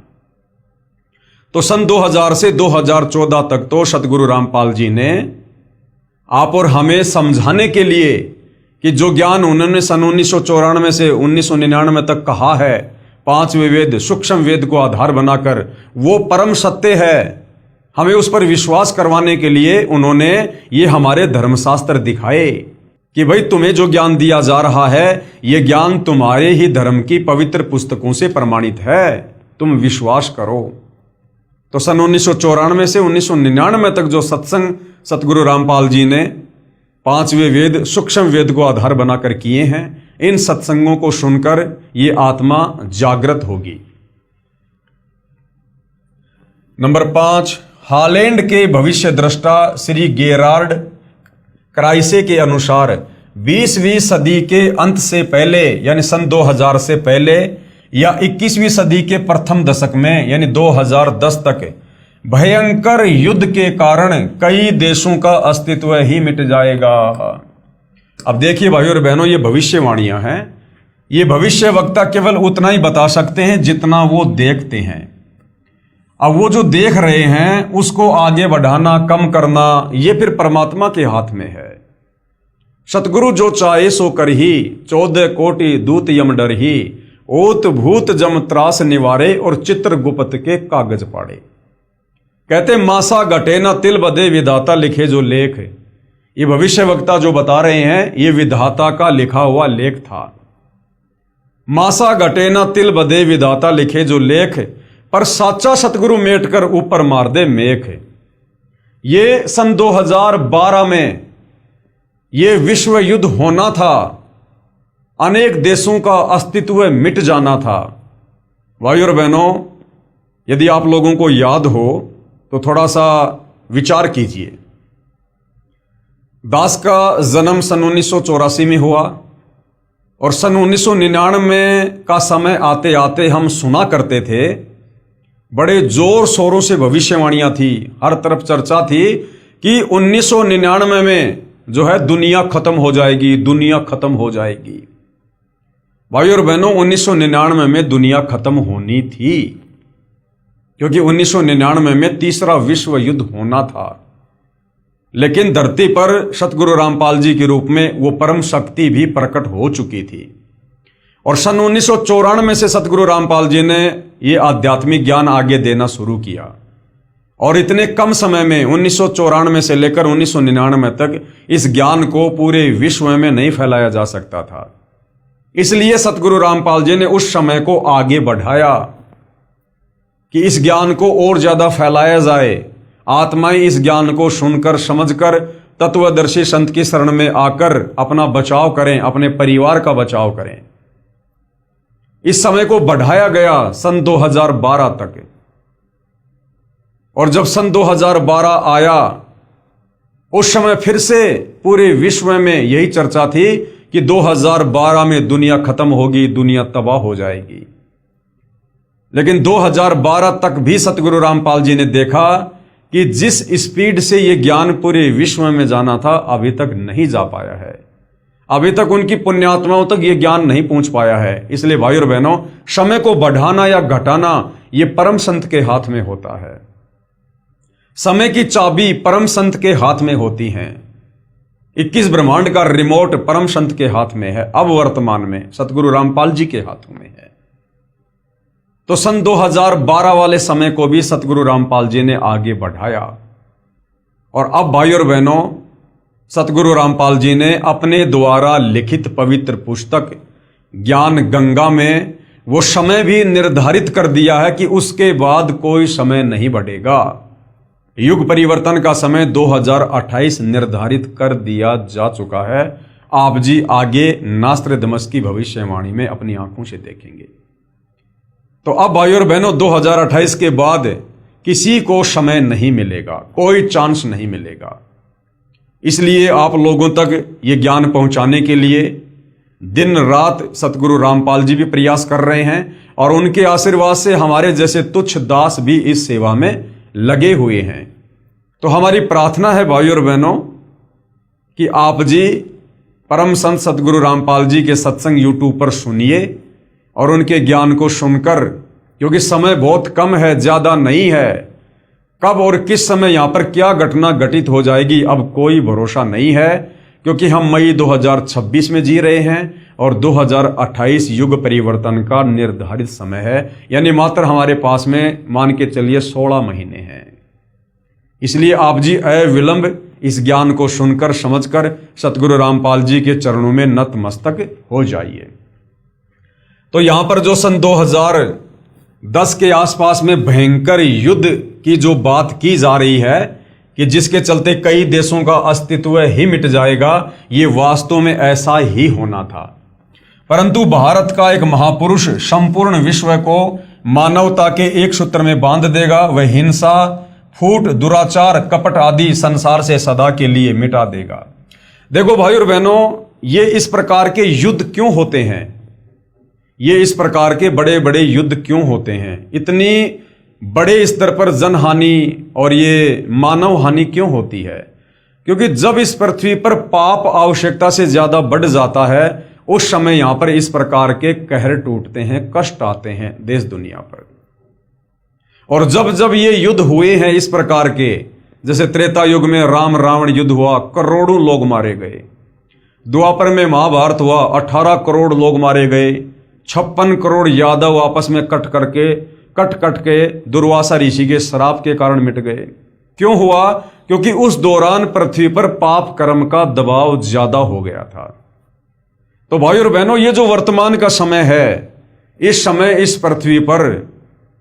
तो सन 2000 से 2014 तक तो सतगुरु रामपाल जी ने आप और हमें समझाने के लिए कि जो ज्ञान उन्होंने सन 1994 से 1999 तक कहा है, 5वें वेद, सूक्ष्म वेद को आधार बनाकर, वो परम सत्य है। हमें उस पर विश्वास करवाने के लिए उन्होंने ये हमारे धर्मशास्त्र दिखाए कि भाई तुम्हें जो ज्ञान दिया जा रहा है ये ज्ञान तुम्हारे ही धर्म की पवित्र पुस्तकों से प्रमाणित है, तुम विश्वास करो। तो सन 1994 से 1999 तक जो सत्संग सतगुरु रामपाल जी ने 5वें वेद, सूक्ष्म वेद को आधार बनाकर किए हैं, इन सत्संगों को सुनकर ये आत्मा जागृत होगी। नंबर 5, हॉलैंड के भविष्य दृष्टा श्री गेरार्ड क्राइसे के अनुसार 20वीं सदी के अंत से पहले यानी सन 2000 से पहले या 21वीं सदी के प्रथम दशक में यानी 2010 तक भयंकर युद्ध के कारण कई देशों का अस्तित्व ही मिट जाएगा। अब देखिए भाइयों और बहनों, ये भविष्यवाणियां हैं। ये भविष्य वक्ता केवल उतना ही बता सकते हैं जितना वो देखते हैं। अब वो जो देख रहे हैं उसको आगे बढ़ाना, कम करना, ये फिर परमात्मा के हाथ में है। सतगुरु जो चाहे सो कर ही, 14 कोटि दूत यम डर ही, ओत भूत जम त्रास निवारे और चित्र गुप्त के कागज पाड़े। कहते मासा घटे ना तिल बदे विधाता लिखे जो लेख। ये भविष्य वक्ता जो बता रहे हैं ये विधाता का लिखा हुआ लेख था। मासा घटे ना तिल बदे विधाता लिखे जो लेख, पर साचा सतगुरु मेट कर ऊपर मार दे मेख। ये सन 2012 में ये विश्व युद्ध होना था, अनेक देशों का अस्तित्व मिट जाना था। भाइयों और बहनों, यदि आप लोगों को याद हो तो थोड़ा सा विचार कीजिए। दास का जन्म सन 1984 में हुआ और सन 1999 का समय आते आते हम सुना करते थे, बड़े जोर शोरों से भविष्यवाणियां थी, हर तरफ चर्चा थी कि 1999 में जो है दुनिया खत्म हो जाएगी, दुनिया खत्म हो जाएगी। भाइयों और बहनों, 1999 में दुनिया खत्म होनी थी, क्योंकि 1999 में तीसरा विश्व युद्ध होना था। लेकिन धरती पर सतगुरु रामपाल जी के रूप में वो परम शक्ति भी प्रकट हो चुकी थी। और सन 1994 से सतगुरु रामपाल जी ने ये आध्यात्मिक ज्ञान आगे देना शुरू किया। और इतने कम समय में 1994 से लेकर 1999 तक इस ज्ञान को पूरे विश्व में नहीं फैलाया जा सकता था। इसलिए सतगुरु रामपाल जी ने उस समय को आगे बढ़ाया कि इस ज्ञान को और ज्यादा फैलाया जाए। आत्माएं इस ज्ञान को सुनकर समझकर तत्वदर्शी संत की शरण में आकर अपना बचाव करें, अपने परिवार का बचाव करें। इस समय को बढ़ाया गया सन 2012 तक। और जब सन 2012 आया, उस समय फिर से पूरे विश्व में यही चर्चा थी कि 2012 में दुनिया खत्म होगी, दुनिया तबाह हो जाएगी। लेकिन 2012 तक भी सतगुरु रामपाल जी ने देखा कि जिस स्पीड से यह ज्ञान पूरे विश्व में जाना था, अभी तक नहीं जा पाया है। अभी तक उनकी पुण्यात्माओं तक यह ज्ञान नहीं पहुंच पाया है। इसलिए भाई और बहनों, समय को बढ़ाना या घटाना यह परम संत के हाथ में होता है। समय की चाबी परम संत के हाथ में होती है। 21 ब्रह्मांड का रिमोट परम संत के हाथ में है। अब वर्तमान में सतगुरु रामपाल जी के हाथों में है। तो सन 2012 वाले समय को भी सतगुरु रामपाल जी ने आगे बढ़ाया। और अब भाई और बहनों, सतगुरु रामपाल जी ने अपने द्वारा लिखित पवित्र पुस्तक ज्ञान गंगा में वो समय भी निर्धारित कर दिया है कि उसके बाद कोई समय नहीं बढ़ेगा। युग परिवर्तन का समय 2028 निर्धारित कर दिया जा चुका है। आप जी आगे नास्त्रदमस की भविष्यवाणी में अपनी आंखों से देखेंगे। तो अब भाई और बहनों, 2028 के बाद किसी को समय नहीं मिलेगा, कोई चांस नहीं मिलेगा। इसलिए आप लोगों तक ये ज्ञान पहुंचाने के लिए दिन रात सतगुरु रामपाल जी भी प्रयास कर रहे हैं और उनके आशीर्वाद से हमारे जैसे तुच्छ दास भी इस सेवा में लगे हुए हैं। तो हमारी प्रार्थना है भाई और बहनों कि आप जी परम संत सतगुरु रामपाल जी के सत्संग यूट्यूब पर सुनिए और उनके ज्ञान को सुनकर, क्योंकि समय बहुत कम है, ज्यादा नहीं है। कब और किस समय यहां पर क्या घटना घटित हो जाएगी अब कोई भरोसा नहीं है, क्योंकि हम मई 2026 में जी रहे हैं और 2028 युग परिवर्तन का निर्धारित समय है। यानी मात्र हमारे पास में मान के चलिए 16 महीने हैं। इसलिए आप जी अविलंब इस ज्ञान को सुनकर समझकर सतगुरु रामपाल जी के चरणों में नतमस्तक हो जाइए। तो यहां पर जो सन 2010 के आसपास में भयंकर युद्ध की जो बात की जा रही है कि जिसके चलते कई देशों का अस्तित्व ही मिट जाएगा, ये वास्तव में ऐसा ही होना था। परंतु भारत का एक महापुरुष संपूर्ण विश्व को मानवता के एक सूत्र में बांध देगा। वह हिंसा, फूट, दुराचार, कपट आदि संसार से सदा के लिए मिटा देगा। देखो भाई और बहनों, ये इस प्रकार के युद्ध क्यों होते हैं? ये इस प्रकार के बड़े बड़े युद्ध क्यों होते हैं? इतनी बड़े स्तर पर जनहानि और ये मानव हानि क्यों होती है? क्योंकि जब इस पृथ्वी पर पाप आवश्यकता से ज्यादा बढ़ जाता है, उस समय यहां पर इस प्रकार के कहर टूटते हैं, कष्ट आते हैं देश दुनिया पर। और जब जब ये युद्ध हुए हैं इस प्रकार के, जैसे त्रेता युग में राम रावण युद्ध हुआ, करोड़ों लोग मारे गए। द्वापर में महाभारत हुआ, 18 करोड़ लोग मारे गए। 56 करोड़ यादव आपस में कट कट के दुर्वासा ऋषि के श्राप के कारण मिट गए। क्यों हुआ? क्योंकि उस दौरान पृथ्वी पर पाप कर्म का दबाव ज्यादा हो गया था। तो भाई और बहनों, ये जो वर्तमान का समय है, इस समय इस पृथ्वी पर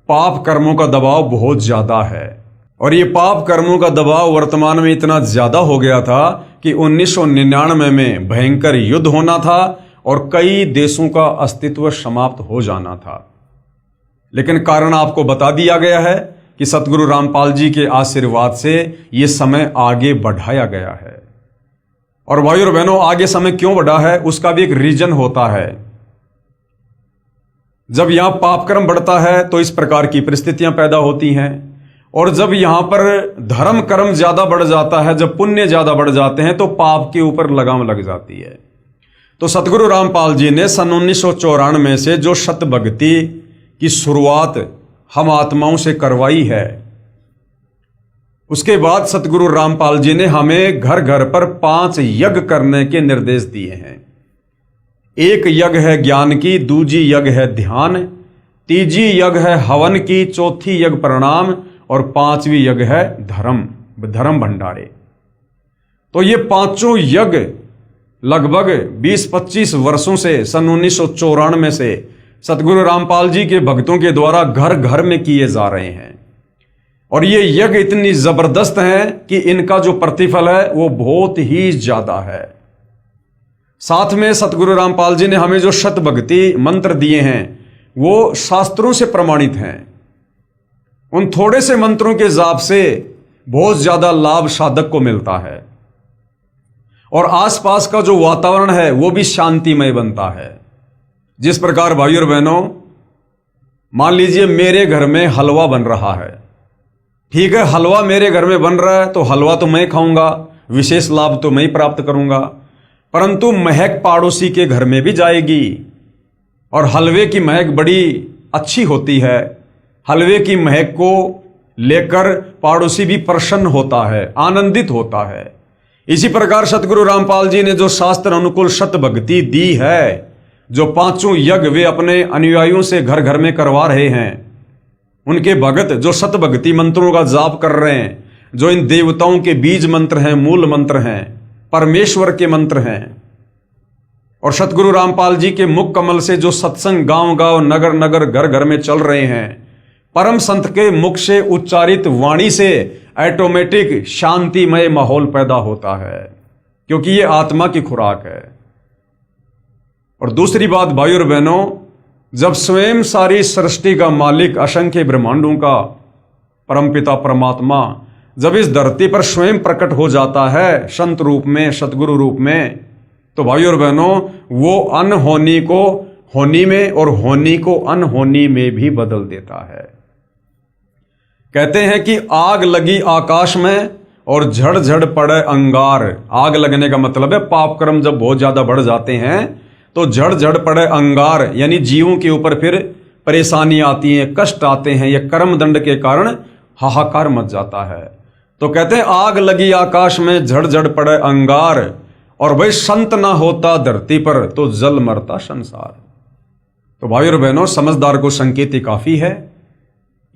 पाप कर्मों का दबाव बहुत ज्यादा है। और ये पाप कर्मों का दबाव वर्तमान में इतना ज्यादा हो गया था कि 1999 में भयंकर युद्ध होना था और कई देशों का अस्तित्व समाप्त हो जाना था। लेकिन कारण आपको बता दिया गया है कि सतगुरु रामपाल जी के आशीर्वाद से यह समय आगे बढ़ाया गया है। और भाई और बहनों, आगे समय क्यों बढ़ा है उसका भी एक रीजन होता है। जब यहां पाप कर्म बढ़ता है तो इस प्रकार की परिस्थितियां पैदा होती हैं, और जब यहां पर धर्म कर्म ज्यादा बढ़ जाता है, जब पुण्य ज्यादा बढ़ जाते हैं, तो पाप के ऊपर लगाम लग जाती है। तो सतगुरु रामपाल जी ने सन 1994 से जो शत भक्ति की शुरुआत हम आत्माओं से करवाई है, उसके बाद सतगुरु रामपाल जी ने हमें घर घर पर 5 यज्ञ करने के निर्देश दिए हैं। एक यज्ञ है ज्ञान की, दूजी यज्ञ है ध्यान, तीजी यज्ञ है हवन की, चौथी यज्ञ प्रणाम और 5वीं यज्ञ है धर्म भंडारे। तो ये 5 यज्ञ लगभग 20-25 वर्षों से, सन 1994 से सतगुरु रामपाल जी के भक्तों के द्वारा घर घर में किए जा रहे हैं। और ये यज्ञ इतनी जबरदस्त है कि इनका जो प्रतिफल है वो बहुत ही ज्यादा है। साथ में सतगुरु रामपाल जी ने हमें जो शत भक्ति मंत्र दिए हैं वो शास्त्रों से प्रमाणित हैं। उन थोड़े से मंत्रों के जाप से बहुत ज्यादा लाभ साधक को मिलता है और आसपास का जो वातावरण है वो भी शांतिमय बनता है। जिस प्रकार भाइयों और बहनों, मान लीजिए मेरे घर में हलवा बन रहा है, ठीक है, हलवा मेरे घर में बन रहा है तो हलवा तो मैं खाऊंगा, विशेष लाभ तो मैं ही प्राप्त करूंगा, परंतु महक पड़ोसी के घर में भी जाएगी और हलवे की महक बड़ी अच्छी होती है। हलवे की महक को लेकर पड़ोसी भी प्रसन्न होता है, आनंदित होता है। इसी प्रकार सतगुरु रामपाल जी ने जो शास्त्र अनुकूल शत भक्ति दी है, जो 5 यज्ञ वे अपने अनुयायियों से घर घर में करवा रहे हैं, उनके भगत जो शत भक्ति मंत्रों का जाप कर रहे हैं, जो इन देवताओं के बीज मंत्र हैं, मूल मंत्र हैं, परमेश्वर के मंत्र हैं, और सतगुरु रामपाल जी के मुख कमल से जो सत्संग गांव गांव नगर नगर घर घर में चल रहे हैं, परम संत के मुख से उच्चारित वाणी से ऑटोमेटिक शांतिमय माहौल पैदा होता है, क्योंकि ये आत्मा की खुराक है। और दूसरी बात भाइयों और बहनों, जब स्वयं सारी सृष्टि का मालिक, असंख्य ब्रह्मांडों का परमपिता परमात्मा जब इस धरती पर स्वयं प्रकट हो जाता है संत रूप में, सतगुरु रूप में, तो भाइयों और बहनों वो अनहोनी को होनी में और होनी को अनहोनी में भी बदल देता है। कहते हैं कि आग लगी आकाश में और झड़ झड़ पड़े अंगार। आग लगने का मतलब है पाप कर्म जब बहुत ज्यादा बढ़ जाते हैं तो झड़ झड़ पड़े अंगार, यानी जीवों के ऊपर फिर परेशानी आती है, कष्ट आते हैं, यह कर्म दंड के कारण हाहाकार मच जाता है। तो कहते हैं आग लगी आकाश में झड़ झड़ पड़े अंगार, और भाई संत ना होता धरती पर तो जल मरता संसार। तो भाई और बहनों, समझदार को संकेत ही काफी है।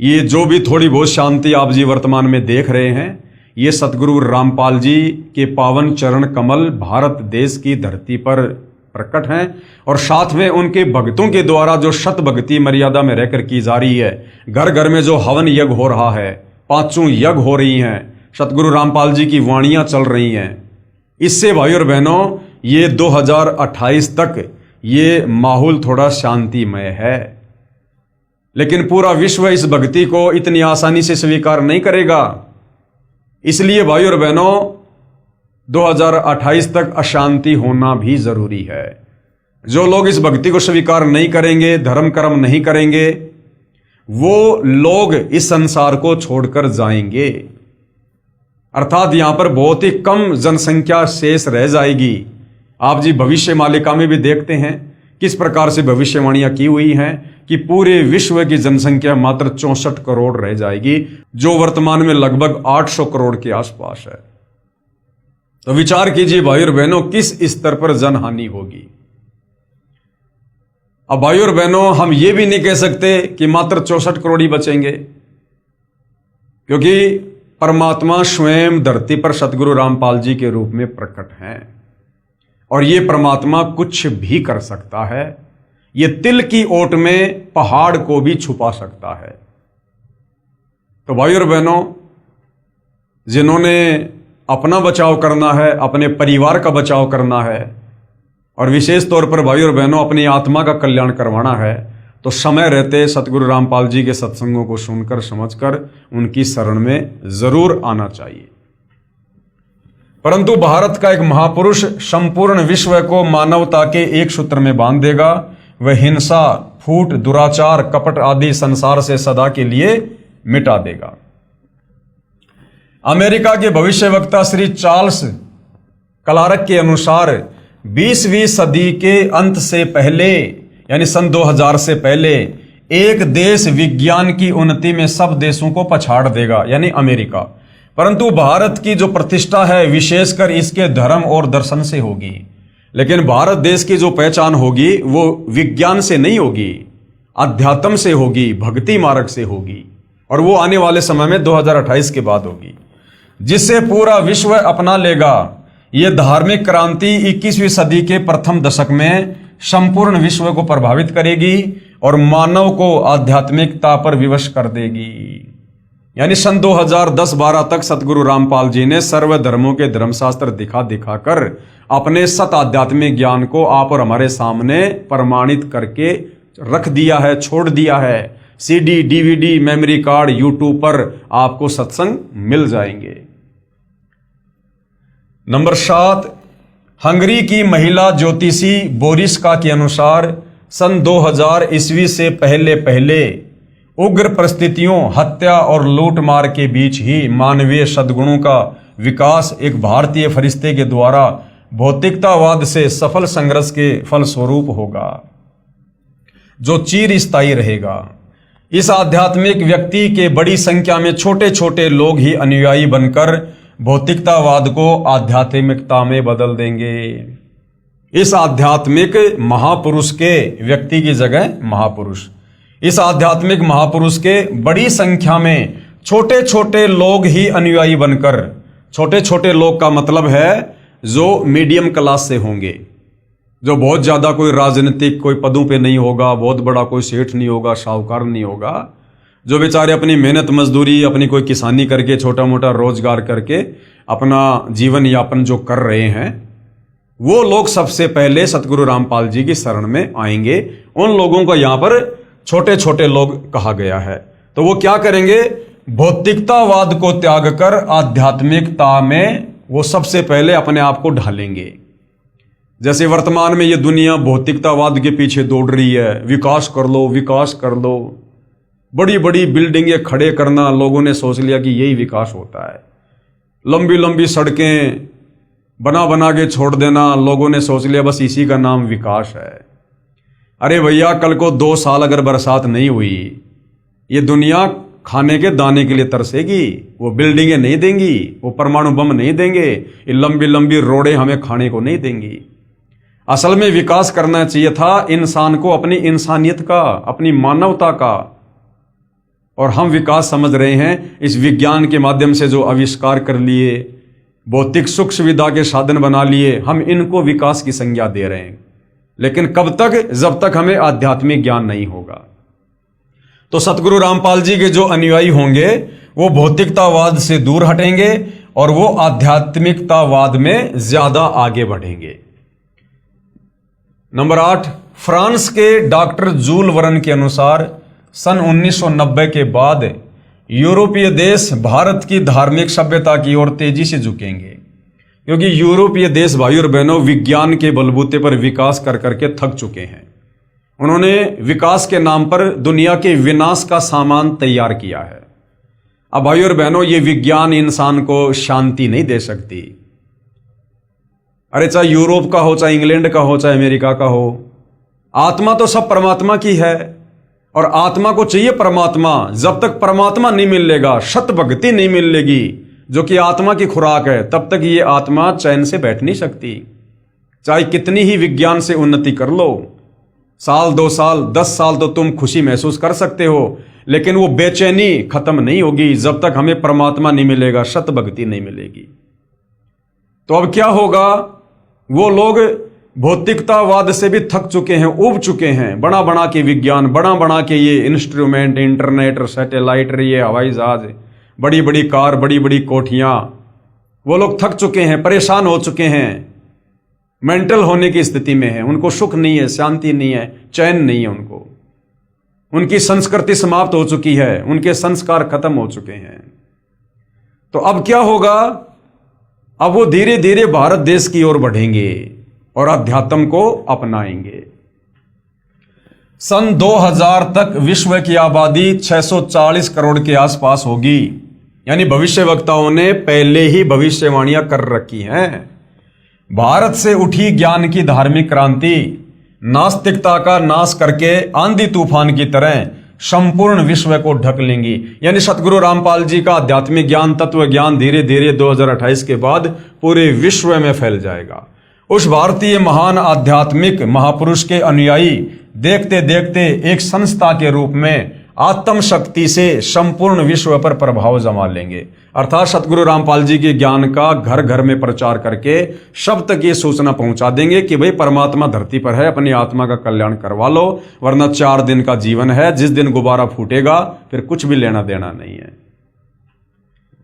ये जो भी थोड़ी बहुत शांति आप जी वर्तमान में देख रहे हैं, ये सतगुरु रामपाल जी के पावन चरण कमल भारत देश की धरती पर प्रकट हैं, और साथ में उनके भक्तों के द्वारा जो शत भक्ति मर्यादा में रहकर की जा रही है, घर घर में जो हवन यज्ञ हो रहा है, 5 यज्ञ हो रही हैं, सतगुरु रामपाल जी की वाणियां चल रही हैं, इससे भाई और बहनों ये 2028 तक ये माहौल थोड़ा शांतिमय है। लेकिन पूरा विश्व इस भक्ति को इतनी आसानी से स्वीकार नहीं करेगा। इसलिए भाई और बहनों 2028 तक अशांति होना भी जरूरी है। जो लोग इस भक्ति को स्वीकार नहीं करेंगे, धर्म कर्म नहीं करेंगे, वो लोग इस संसार को छोड़कर जाएंगे। अर्थात यहां पर बहुत ही कम जनसंख्या शेष रह जाएगी। आप जी भविष्य मालिका में भी देखते हैं किस प्रकार से भविष्यवाणियां की हुई हैं कि पूरे विश्व की जनसंख्या मात्र 64 करोड़ रह जाएगी, जो वर्तमान में लगभग 800 करोड़ के आसपास है। तो विचार कीजिए भाई और बहनों किस स्तर पर जनहानि होगी। अब भाई और बहनों हम ये भी नहीं कह सकते कि मात्र 64 करोड़ ही बचेंगे, क्योंकि परमात्मा स्वयं धरती पर सतगुरु रामपाल जी के रूप में प्रकट हैं, और ये परमात्मा कुछ भी कर सकता है। ये तिल की ओट में पहाड़ को भी छुपा सकता है। तो भाई और बहनों, जिन्होंने अपना बचाव करना है, अपने परिवार का बचाव करना है, और विशेष तौर पर भाई और बहनों अपनी आत्मा का कल्याण करवाना है, तो समय रहते सतगुरु रामपाल जी के सत्संगों को सुनकर समझकर उनकी शरण में जरूर आना चाहिए। परंतु भारत का एक महापुरुष संपूर्ण विश्व को मानवता के एक सूत्र में बांध देगा। वह हिंसा, फूट, दुराचार, कपट आदि संसार से सदा के लिए मिटा देगा। अमेरिका के भविष्यवक्ता श्री चार्ल्स क्लार्क के अनुसार 20वीं सदी के अंत से पहले, यानी सन 2000 से पहले, एक देश विज्ञान की उन्नति में सब देशों को पछाड़ देगा, यानी अमेरिका। परंतु भारत की जो प्रतिष्ठा है विशेषकर इसके धर्म और दर्शन से होगी। लेकिन भारत देश की जो पहचान होगी वो विज्ञान से नहीं होगी, अध्यात्म से होगी, भक्ति मार्ग से होगी, और वो आने वाले समय में 2028 के बाद होगी, जिससे पूरा विश्व अपना लेगा। ये धार्मिक क्रांति 21वीं सदी के प्रथम दशक में संपूर्ण विश्व को प्रभावित करेगी और मानव को आध्यात्मिकता पर विवश कर देगी। यानी सन 2010-12 तक सतगुरु रामपाल जी ने सर्व धर्मों के धर्मशास्त्र दिखाकर अपने सत आध्यात्मिक ज्ञान को आप और हमारे सामने प्रमाणित करके रख दिया है, छोड़ दिया है। CD, DVD, memory card, YouTube पर आपको सत्संग मिल जाएंगे। नंबर 7, हंगरी की महिला ज्योतिषी बोरिस्का के अनुसार सन 2000 ईस्वी से पहले उग्र परिस्थितियों, हत्या और लूटमार के बीच ही मानवीय सद्गुणों का विकास एक भारतीय फरिश्ते के द्वारा भौतिकतावाद से सफल संघर्ष के फलस्वरूप होगा, जो चिरस्थायी रहेगा। इस आध्यात्मिक व्यक्ति के बड़ी संख्या में छोटे छोटे लोग ही अनुयायी बनकर भौतिकतावाद को आध्यात्मिकता में बदल देंगे। इस आध्यात्मिक महापुरुष के व्यक्ति की जगह महापुरुष, इस आध्यात्मिक महापुरुष के बड़ी संख्या में छोटे छोटे लोग ही अनुयायी बनकर, छोटे छोटे लोग का मतलब है जो मीडियम क्लास से होंगे, जो बहुत ज्यादा कोई राजनीतिक कोई पदों पे नहीं होगा, बहुत बड़ा कोई सेठ नहीं होगा, साहूकार नहीं होगा, जो बेचारे अपनी मेहनत मजदूरी, अपनी कोई किसानी करके, छोटा मोटा रोजगार करके अपना जीवन यापन जो कर रहे हैं, वो लोग सबसे पहले सतगुरु रामपाल जी की शरण में आएंगे। उन लोगों को यहां पर छोटे छोटे लोग कहा गया है। तो वो क्या करेंगे? भौतिकतावाद को त्याग कर आध्यात्मिकता में वो सबसे पहले अपने आप को ढालेंगे। जैसे वर्तमान में ये दुनिया भौतिकतावाद के पीछे दौड़ रही है, विकास कर लो, विकास कर लो, बड़ी बड़ी बिल्डिंगें खड़े करना, लोगों ने सोच लिया कि यही विकास होता है। लंबी लंबी सड़कें बना बना के छोड़ देना, लोगों ने सोच लिया बस इसी का नाम विकास है। अरे भैया, कल को 2 साल अगर बरसात नहीं हुई, ये दुनिया खाने के दाने के लिए तरसेगी। वो बिल्डिंगें नहीं देंगी, वो परमाणु बम नहीं देंगे, ये लंबी लंबी रोडें हमें खाने को नहीं देंगी। असल में विकास करना चाहिए था इंसान को अपनी इंसानियत का, अपनी मानवता का। और हम विकास समझ रहे हैं इस विज्ञान के माध्यम से जो आविष्कार कर लिए, भौतिक सुख सुविधा के साधन बना लिए, हम इनको विकास की संज्ञा दे रहे हैं। लेकिन कब तक? जब तक हमें आध्यात्मिक ज्ञान नहीं होगा। तो सतगुरु रामपाल जी के जो अनुयायी होंगे वो भौतिकतावाद से दूर हटेंगे और वो आध्यात्मिकतावाद में ज्यादा आगे बढ़ेंगे। नंबर 8, फ्रांस के डॉक्टर जूल वर्न के अनुसार सन 1990 के बाद यूरोपीय देश भारत की धार्मिक सभ्यता की ओर तेजी से झुकेंगे, क्योंकि यूरोपीय देश भाई और बहनों विज्ञान के बलबूते पर विकास कर करके थक चुके हैं। उन्होंने विकास के नाम पर दुनिया के विनाश का सामान तैयार किया है। अब भाई और बहनों, ये विज्ञान इंसान को शांति नहीं दे सकती। अरे चाहे यूरोप का हो, चाहे इंग्लैंड का हो, चाहे अमेरिका का हो, आत्मा तो सब परमात्मा की है और आत्मा को चाहिए परमात्मा। जब तक परमात्मा नहीं मिलेगा, सत भक्ति नहीं मिलेगी जो कि आत्मा की खुराक है, तब तक ये आत्मा चैन से बैठ नहीं सकती। चाहे कितनी ही विज्ञान से उन्नति कर लो, साल 2 साल 10 साल तो तुम खुशी महसूस कर सकते हो, लेकिन वो बेचैनी खत्म नहीं होगी जब तक हमें परमात्मा नहीं मिलेगा, सत भक्ति नहीं मिलेगी। तो अब क्या होगा? वो लोग भौतिकतावाद से भी थक चुके हैं, उब चुके हैं। बना बना के विज्ञान, बना बना के ये इंस्ट्रूमेंट, इंटरनेट, सैटेलाइट, ये हवाई जहाज, बड़ी बड़ी कार, बड़ी बड़ी कोठियां, वो लोग थक चुके हैं, परेशान हो चुके हैं, मेंटल होने की स्थिति में है। उनको सुख नहीं है, शांति नहीं है, चैन नहीं है उनको। उनकी संस्कृति समाप्त हो चुकी है, उनके संस्कार खत्म हो चुके हैं। तो अब क्या होगा? अब वो धीरे धीरे भारत देश की ओर बढ़ेंगे और अध्यात्म को अपनाएंगे। सन 2000 तक विश्व की आबादी 640 करोड़ के आसपास होगी। यानी भविष्यवक्ताओं ने पहले ही भविष्यवाणियां कर रखी हैं। भारत से उठी ज्ञान की धार्मिक क्रांति नास्तिकता का नाश करके आंधी तूफान की तरह संपूर्ण विश्व को ढक लेंगी। यानी सतगुरु रामपाल जी का आध्यात्मिक ज्ञान, तत्व ज्ञान धीरे धीरे 2028 के बाद पूरे विश्व में फैल जाएगा। उस भारतीय महान आध्यात्मिक महापुरुष के अनुयायी देखते देखते एक संस्था के रूप में आत्म शक्ति से संपूर्ण विश्व पर प्रभाव जमा लेंगे। अर्थात सतगुरु रामपाल जी के ज्ञान का घर घर में प्रचार करके सब तक ये सूचना पहुंचा देंगे कि भाई परमात्मा धरती पर है, अपनी आत्मा का कल्याण करवा लो, वरना 4 दिन का जीवन है, जिस दिन गुब्बारा फूटेगा फिर कुछ भी लेना देना नहीं है।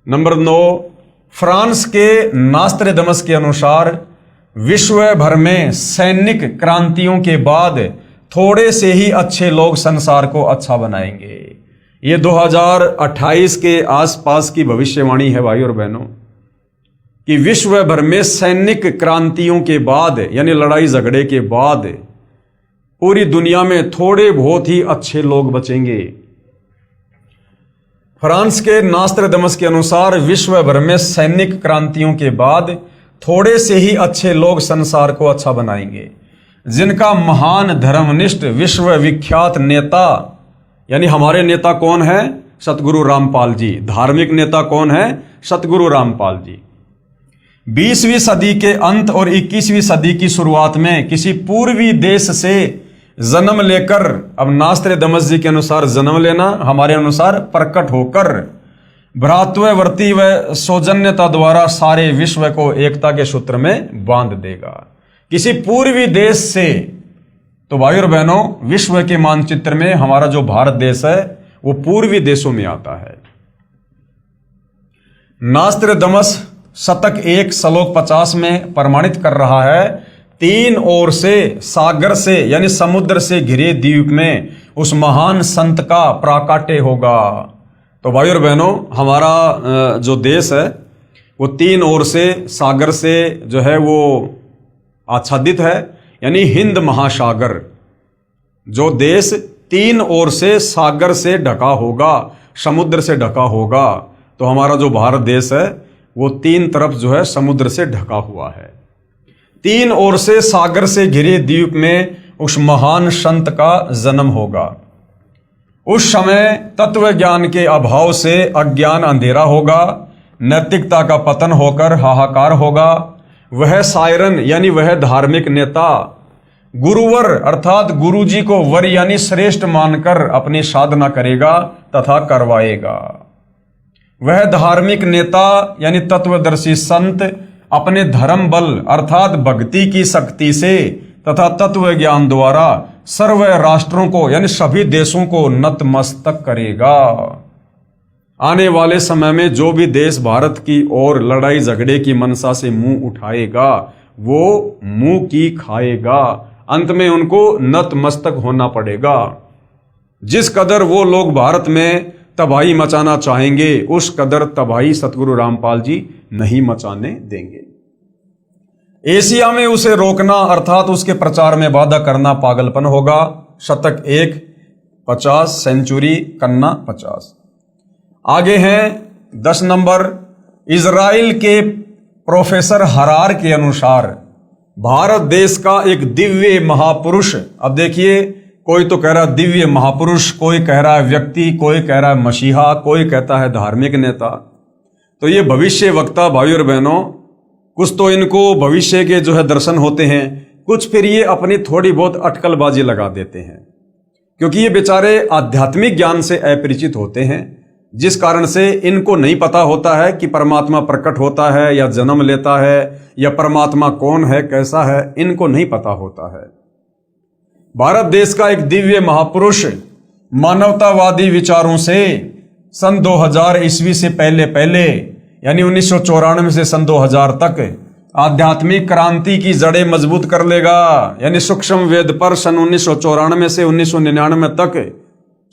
नंबर 9, फ्रांस के नास्त्रेदमस के अनुसार विश्व भर में सैनिक क्रांतियों के बाद थोड़े से ही अच्छे लोग संसार को अच्छा बनाएंगे। ये 2028 के आसपास की भविष्यवाणी है भाई और बहनों, कि विश्व भर में सैनिक क्रांतियों के बाद यानी लड़ाई झगड़े के बाद पूरी दुनिया में थोड़े बहुत ही अच्छे लोग बचेंगे। फ्रांस के नास्त्रेदमस के अनुसार विश्व भर में सैनिक क्रांतियों के बाद थोड़े से ही अच्छे लोग संसार को अच्छा बनाएंगे, जिनका महान धर्मनिष्ठ विश्व विख्यात नेता, यानी हमारे नेता कौन है? सतगुरु रामपाल जी। धार्मिक नेता कौन है? सतगुरु रामपाल जी। 20वीं सदी के अंत और 21वीं सदी की शुरुआत में किसी पूर्वी देश से जन्म लेकर, अब नास्त्रेदमस जी के अनुसार जन्म लेना, हमारे अनुसार प्रकट होकर भ्रातृवर्ती व सौजन्यता द्वारा सारे विश्व को एकता के सूत्र में बांध देगा। किसी पूर्वी देश से, तो भाई और बहनों विश्व के मानचित्र में हमारा जो भारत देश है वो पूर्वी देशों में आता है। नास्त्रेदमस शतक 1 श्लोक 50 में प्रमाणित कर रहा है, 3 ओर से सागर से यानी समुद्र से घिरे द्वीप में उस महान संत का प्राकट्य होगा। तो भाई और बहनों हमारा जो देश है वो 3 ओर से सागर से जो है वो आच्छादित है, यानी हिंद महासागर। जो देश 3 ओर से सागर से ढका होगा, समुद्र से ढका होगा, तो हमारा जो भारत देश है वो 3 तरफ जो है समुद्र से ढका हुआ है। 3 ओर से सागर से घिरे द्वीप में उस महान संत का जन्म होगा। उस समय तत्व ज्ञान के अभाव से अज्ञान अंधेरा होगा, नैतिकता का पतन होकर हाहाकार होगा। वह सायरन यानी वह धार्मिक नेता गुरुवर अर्थात गुरुजी को वर यानी श्रेष्ठ मानकर अपनी साधना करेगा तथा करवाएगा। वह धार्मिक नेता यानी तत्वदर्शी संत अपने धर्म बल अर्थात भक्ति की शक्ति से तथा तत्व ज्ञान द्वारा सर्व राष्ट्रों को यानी सभी देशों को नतमस्तक करेगा। आने वाले समय में जो भी देश भारत की ओर लड़ाई झगड़े की मनसा से मुंह उठाएगा वो मुंह की खाएगा, अंत में उनको नतमस्तक होना पड़ेगा। जिस कदर वो लोग भारत में तबाही मचाना चाहेंगे उस कदर तबाही सतगुरु रामपाल जी नहीं मचाने देंगे। एशिया में उसे रोकना अर्थात उसके प्रचार में बाधा करना पागलपन होगा। शतक 1 50 सेंचुरी कन्ना 50। आगे हैं 10 नंबर। इजराइल के प्रोफेसर हरार के अनुसार भारत देश का एक दिव्य महापुरुष, अब देखिए कोई तो कह रहा है दिव्य महापुरुष, कोई कह रहा है व्यक्ति, कोई कह रहा है मसीहा, कोई कहता है धार्मिक नेता। तो ये भविष्य वक्ता भाई और बहनों, कुछ तो इनको भविष्य के जो है दर्शन होते हैं, कुछ फिर ये अपनी थोड़ी बहुत अटकलबाजी लगा देते हैं, क्योंकि ये बेचारे आध्यात्मिक ज्ञान से अपरिचित होते हैं, जिस कारण से इनको नहीं पता होता है कि परमात्मा प्रकट होता है या जन्म लेता है या परमात्मा कौन है कैसा है, इनको नहीं पता होता है। भारत देश का एक दिव्य महापुरुष मानवतावादी विचारों से सन 2000 ईस्वी से पहले यानी 1994 से सन 2000 तक आध्यात्मिक क्रांति की जड़ें मजबूत कर लेगा। यानी सूक्ष्म वेद पर सन 1994 से 1999 तक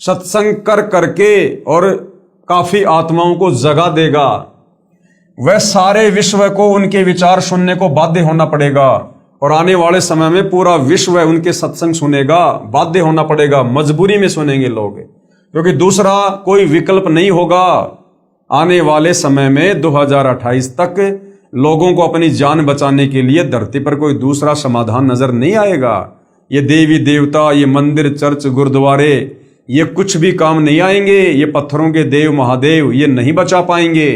सत्संग कर करके और काफी आत्माओं को जगा देगा। वह सारे विश्व को उनके विचार सुनने को बाध्य होना पड़ेगा और आने वाले समय में पूरा विश्व उनके सत्संग सुनेगा, बाध्य होना पड़ेगा, मजबूरी में सुनेंगे लोग, क्योंकि दूसरा कोई विकल्प नहीं होगा। आने वाले समय में 2028 तक लोगों को अपनी जान बचाने के लिए धरती पर कोई दूसरा समाधान नजर नहीं आएगा। ये देवी देवता, ये मंदिर चर्च गुरुद्वारे, ये कुछ भी काम नहीं आएंगे। ये पत्थरों के देव महादेव ये नहीं बचा पाएंगे।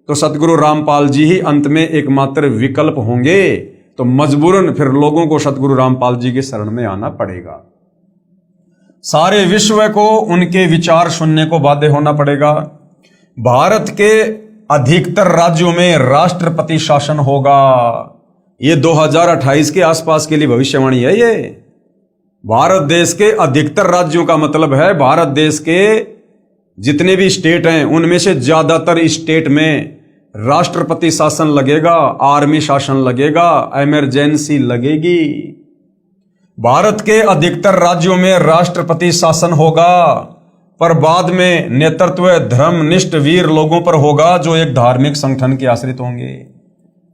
तो सतगुरु रामपाल जी ही अंत में एकमात्र विकल्प होंगे। तो मजबूरन फिर लोगों को सतगुरु रामपाल जी के शरण में आना पड़ेगा। सारे विश्व को उनके विचार सुनने को बाध्य होना पड़ेगा। भारत के अधिकतर राज्यों में राष्ट्रपति शासन होगा। ये 2028 के आसपास के लिए भविष्यवाणी है। ये भारत देश के अधिकतर राज्यों का मतलब है भारत देश के जितने भी स्टेट हैं उनमें से ज्यादातर स्टेट में राष्ट्रपति शासन लगेगा, आर्मी शासन लगेगा, इमरजेंसी लगेगी। भारत के अधिकतर राज्यों में राष्ट्रपति शासन होगा, पर बाद में नेतृत्व धर्मनिष्ठ वीर लोगों पर होगा जो एक धार्मिक संगठन के आश्रित होंगे।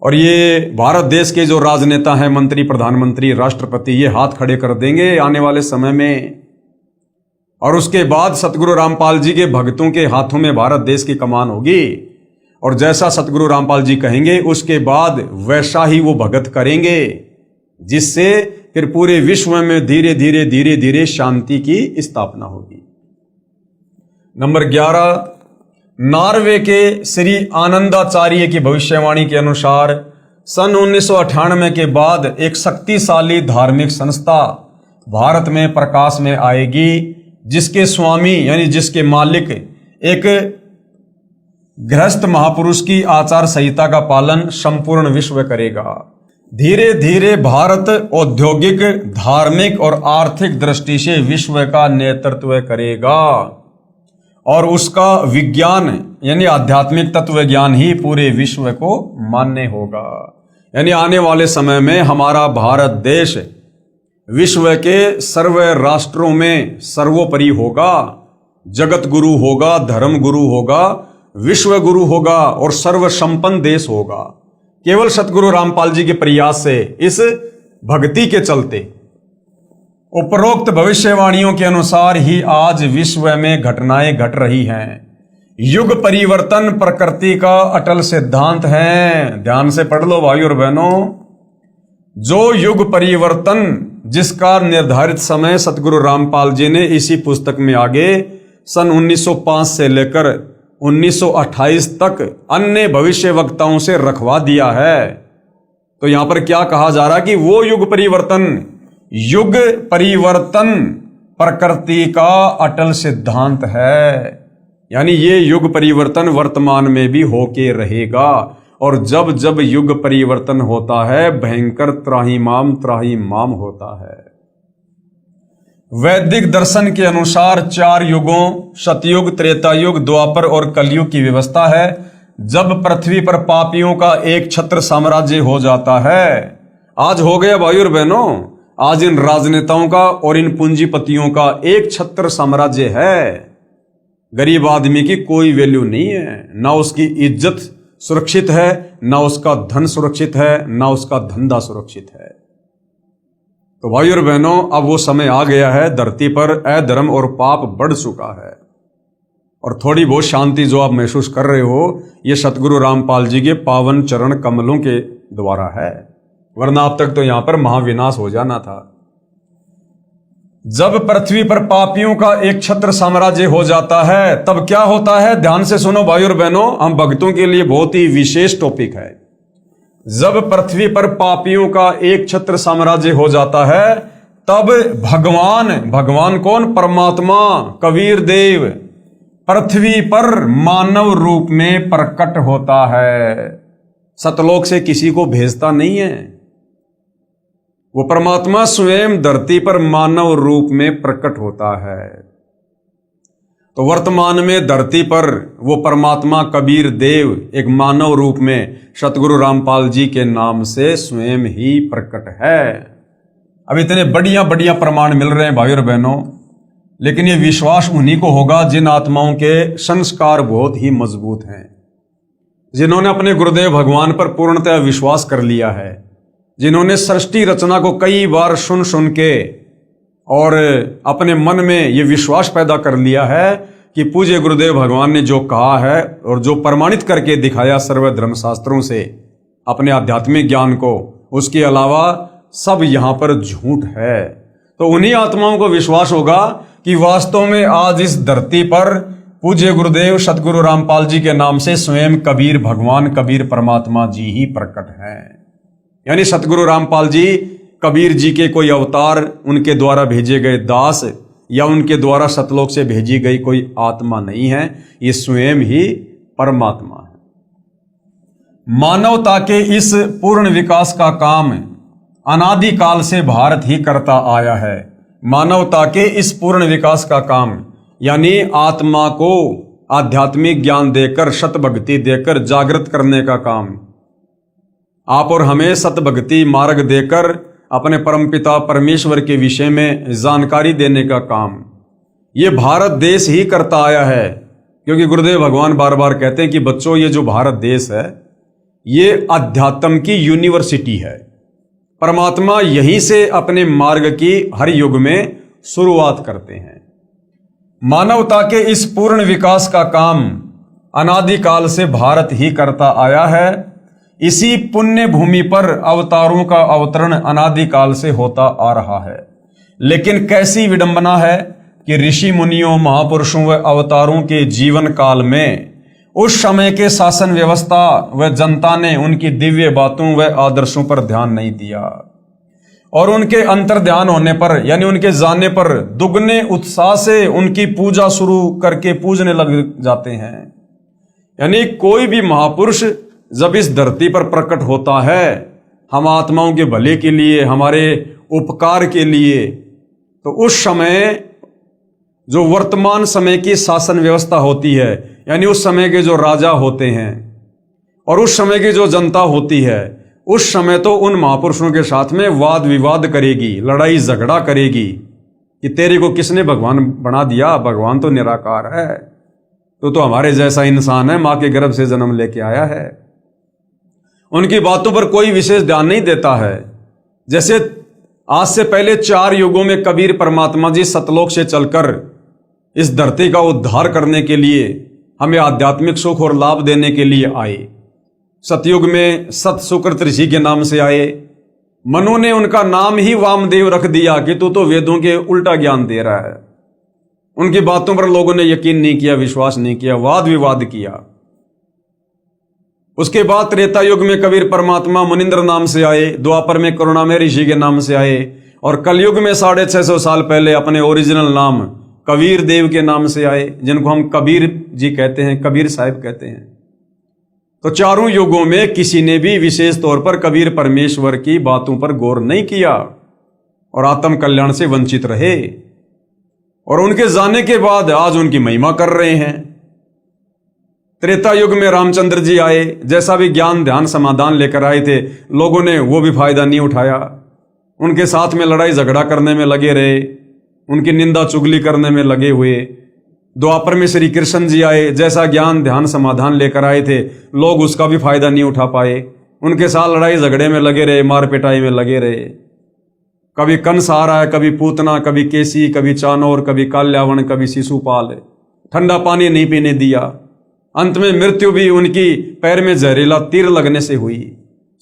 और ये भारत देश के जो राजनेता हैं, मंत्री, प्रधानमंत्री, राष्ट्रपति, ये हाथ खड़े कर देंगे आने वाले समय में। और उसके बाद सतगुरु रामपाल जी के भक्तों के हाथों में भारत देश की कमान होगी। और जैसा सतगुरु रामपाल जी कहेंगे उसके बाद वैसा ही वो भगत करेंगे, जिससे फिर पूरे विश्व में धीरे धीरे धीरे धीरे शांति की स्थापना होगी। नंबर 11, नॉर्वे के श्री आनंदाचार्य की भविष्यवाणी के अनुसार सन 1998 के बाद एक शक्तिशाली धार्मिक संस्था भारत में प्रकाश में आएगी, जिसके स्वामी यानी जिसके मालिक एक गृहस्थ महापुरुष की आचार संहिता का पालन संपूर्ण विश्व करेगा। धीरे धीरे भारत औद्योगिक, धार्मिक और आर्थिक दृष्टि से विश्व का नेतृत्व करेगा और उसका विज्ञान यानी आध्यात्मिक तत्व ज्ञान ही पूरे विश्व को मान्य होगा। यानी आने वाले समय में हमारा भारत देश विश्व के सर्व राष्ट्रों में सर्वोपरि होगा, जगत गुरु होगा, धर्म गुरु होगा, विश्व गुरु होगा और सर्व संपन्न देश होगा। केवल सतगुरु रामपाल जी के प्रयास से, इस भक्ति के चलते उपरोक्त भविष्यवाणियों के अनुसार ही आज विश्व में घटनाएं घट रही हैं। युग परिवर्तन प्रकृति का अटल सिद्धांत है। ध्यान से पढ़ लो भाई और बहनों। जो युग परिवर्तन जिसका निर्धारित समय सतगुरु रामपाल जी ने इसी पुस्तक में आगे सन 1905 से लेकर 1928 तक अन्य भविष्य वक्ताओं से रखवा दिया है। तो यहां पर क्या कहा जा रहा है कि वो युग परिवर्तन प्रकृति का अटल सिद्धांत है। यानी ये युग परिवर्तन वर्तमान में भी होके रहेगा। और जब जब युग परिवर्तन होता है भयंकर त्राहिमाम होता है। वैदिक दर्शन के अनुसार 4 युगों सतयुग, त्रेता युग, द्वापर और कलयुग की व्यवस्था है। जब पृथ्वी पर पापियों का एक छत्र साम्राज्य हो जाता है, आज हो गया भाई और बहनों, आज इन राजनेताओं का और इन पूंजीपतियों का एक छत्र साम्राज्य है। गरीब आदमी की कोई वैल्यू नहीं है, ना उसकी इज्जत सुरक्षित है, ना उसका धन सुरक्षित है, ना उसका धंधा सुरक्षित है। तो भाई और बहनों, अब वो समय आ गया है, धरती पर अधर्म और पाप बढ़ चुका है और थोड़ी बहुत शांति जो आप महसूस कर रहे हो, ये सतगुरु रामपाल जी के पावन चरण कमलों के द्वारा है, वरना अब तक तो यहां पर महाविनाश हो जाना था। जब पृथ्वी पर पापियों का एक छत्र साम्राज्य हो जाता है तब क्या होता है, ध्यान से सुनो भाई और बहनों, हम भक्तों के लिए बहुत ही विशेष टॉपिक है। जब पृथ्वी पर पापियों का एक छत्र साम्राज्य हो जाता है तब भगवान कौन, परमात्मा कबीर देव पृथ्वी पर मानव रूप में प्रकट होता है। सतलोक से किसी को भेजता नहीं है, वो परमात्मा स्वयं धरती पर मानव रूप में प्रकट होता है। तो वर्तमान में धरती पर वो परमात्मा कबीर देव एक मानव रूप में सतगुरु रामपाल जी के नाम से स्वयं ही प्रकट है। अब इतने बढ़िया बढ़िया प्रमाण मिल रहे हैं भाई और बहनों, लेकिन ये विश्वास उन्हीं को होगा जिन आत्माओं के संस्कार बहुत ही मजबूत हैं, जिन्होंने अपने गुरुदेव भगवान पर पूर्णतः विश्वास कर लिया है, जिन्होंने सृष्टि रचना को कई बार सुन के और अपने मन में ये विश्वास पैदा कर लिया है कि पूज्य गुरुदेव भगवान ने जो कहा है और जो प्रमाणित करके दिखाया सर्व धर्म शास्त्रों से अपने आध्यात्मिक ज्ञान को, उसके अलावा सब यहां पर झूठ है। तो उन्हीं आत्माओं को विश्वास होगा कि वास्तव में आज इस धरती पर पूज्य गुरुदेव सतगुरु रामपाल जी के नाम से स्वयं कबीर भगवान, कबीर परमात्मा जी ही प्रकट हैं। यानी सतगुरु रामपाल जी कबीर जी के कोई अवतार, उनके द्वारा भेजे गए दास या उनके द्वारा सतलोक से भेजी गई कोई आत्मा नहीं है, ये स्वयं ही परमात्मा है। मानवता के इस पूर्ण विकास का काम अनादिकाल से भारत ही करता आया है। मानवता के इस पूर्ण विकास का काम यानी आत्मा को आध्यात्मिक ज्ञान देकर, सतभक्ति देकर जागृत करने का काम, आप और हमें सतभक्ति मार्ग देकर अपने परमपिता परमेश्वर के विषय में जानकारी देने का काम ये भारत देश ही करता आया है। क्योंकि गुरुदेव भगवान बार बार कहते हैं कि बच्चों, ये जो भारत देश है ये अध्यात्म की यूनिवर्सिटी है। परमात्मा यहीं से अपने मार्ग की हर युग में शुरुआत करते हैं। मानवता के इस पूर्ण विकास का काम अनादिकाल से भारत ही करता आया है। इसी पुण्य भूमि पर अवतारों का अवतरण अनादिकाल से होता आ रहा है। लेकिन कैसी विडंबना है कि ऋषि मुनियों, महापुरुषों व अवतारों के जीवन काल में उस समय के शासन व्यवस्था व जनता ने उनकी दिव्य बातों व आदर्शों पर ध्यान नहीं दिया और उनके अंतर ध्यान होने पर यानी उनके जानने पर दुगने उत्साह से उनकी पूजा शुरू करके पूजने लग जाते हैं। यानी कोई भी महापुरुष जब इस धरती पर प्रकट होता है हम आत्माओं के भले के लिए, हमारे उपकार के लिए, तो उस समय जो वर्तमान समय की शासन व्यवस्था होती है यानी उस समय के जो राजा होते हैं और उस समय की जो जनता होती है, उस समय तो उन महापुरुषों के साथ में वाद विवाद करेगी, लड़ाई झगड़ा करेगी कि तेरे को किसने भगवान बना दिया, भगवान तो निराकार है, तो हमारे जैसा इंसान है, मां के गर्भ से जन्म लेके आया है। उनकी बातों पर कोई विशेष ध्यान नहीं देता है। जैसे आज से पहले 4 युगों में कबीर परमात्मा जी सतलोक से चलकर इस धरती का उद्धार करने के लिए, हमें आध्यात्मिक सुख और लाभ देने के लिए आए। सतयुग में सत सुकृत ऋषि के नाम से आए। मनु ने उनका नाम ही वामदेव रख दिया कि तू तो वेदों के उल्टा ज्ञान दे रहा है। उनकी बातों पर लोगों ने यकीन नहीं किया, विश्वास नहीं किया, वाद विवाद किया। उसके बाद त्रेता युग में कबीर परमात्मा मुनिंद्र नाम से आए, द्वापर में करुणामय ऋषि के नाम से आए और कलयुग में 650 साल पहले अपने ओरिजिनल नाम कबीर देव के नाम से आए, जिनको हम कबीर जी कहते हैं, कबीर साहिब कहते हैं। तो चारों युगों में किसी ने भी विशेष तौर पर कबीर परमेश्वर की बातों पर गौर नहीं किया और आत्म कल्याण से वंचित रहे और उनके जाने के बाद आज उनकी महिमा कर रहे हैं। त्रेता युग में रामचंद्र जी आए, जैसा भी ज्ञान ध्यान समाधान लेकर आए थे, लोगों ने वो भी फायदा नहीं उठाया। उनके साथ में लड़ाई झगड़ा करने में लगे रहे, उनकी निंदा चुगली करने में लगे हुए। द्वापर में श्री कृष्ण जी आए, जैसा ज्ञान ध्यान समाधान लेकर आए थे, लोग उसका भी फायदा नहीं उठा पाए। उनके साथ लड़ाई झगड़े में लगे रहे, मार पिटाई में लगे रहे। कभी कंस आ रहा है, कभी पूतना, कभी केसी, कभी चानौर, कभी काल्यावन, कभी शिशुपाल। ठंडा पानी नहीं पीने दिया। अंत में मृत्यु भी उनकी पैर में जहरीला तीर लगने से हुई।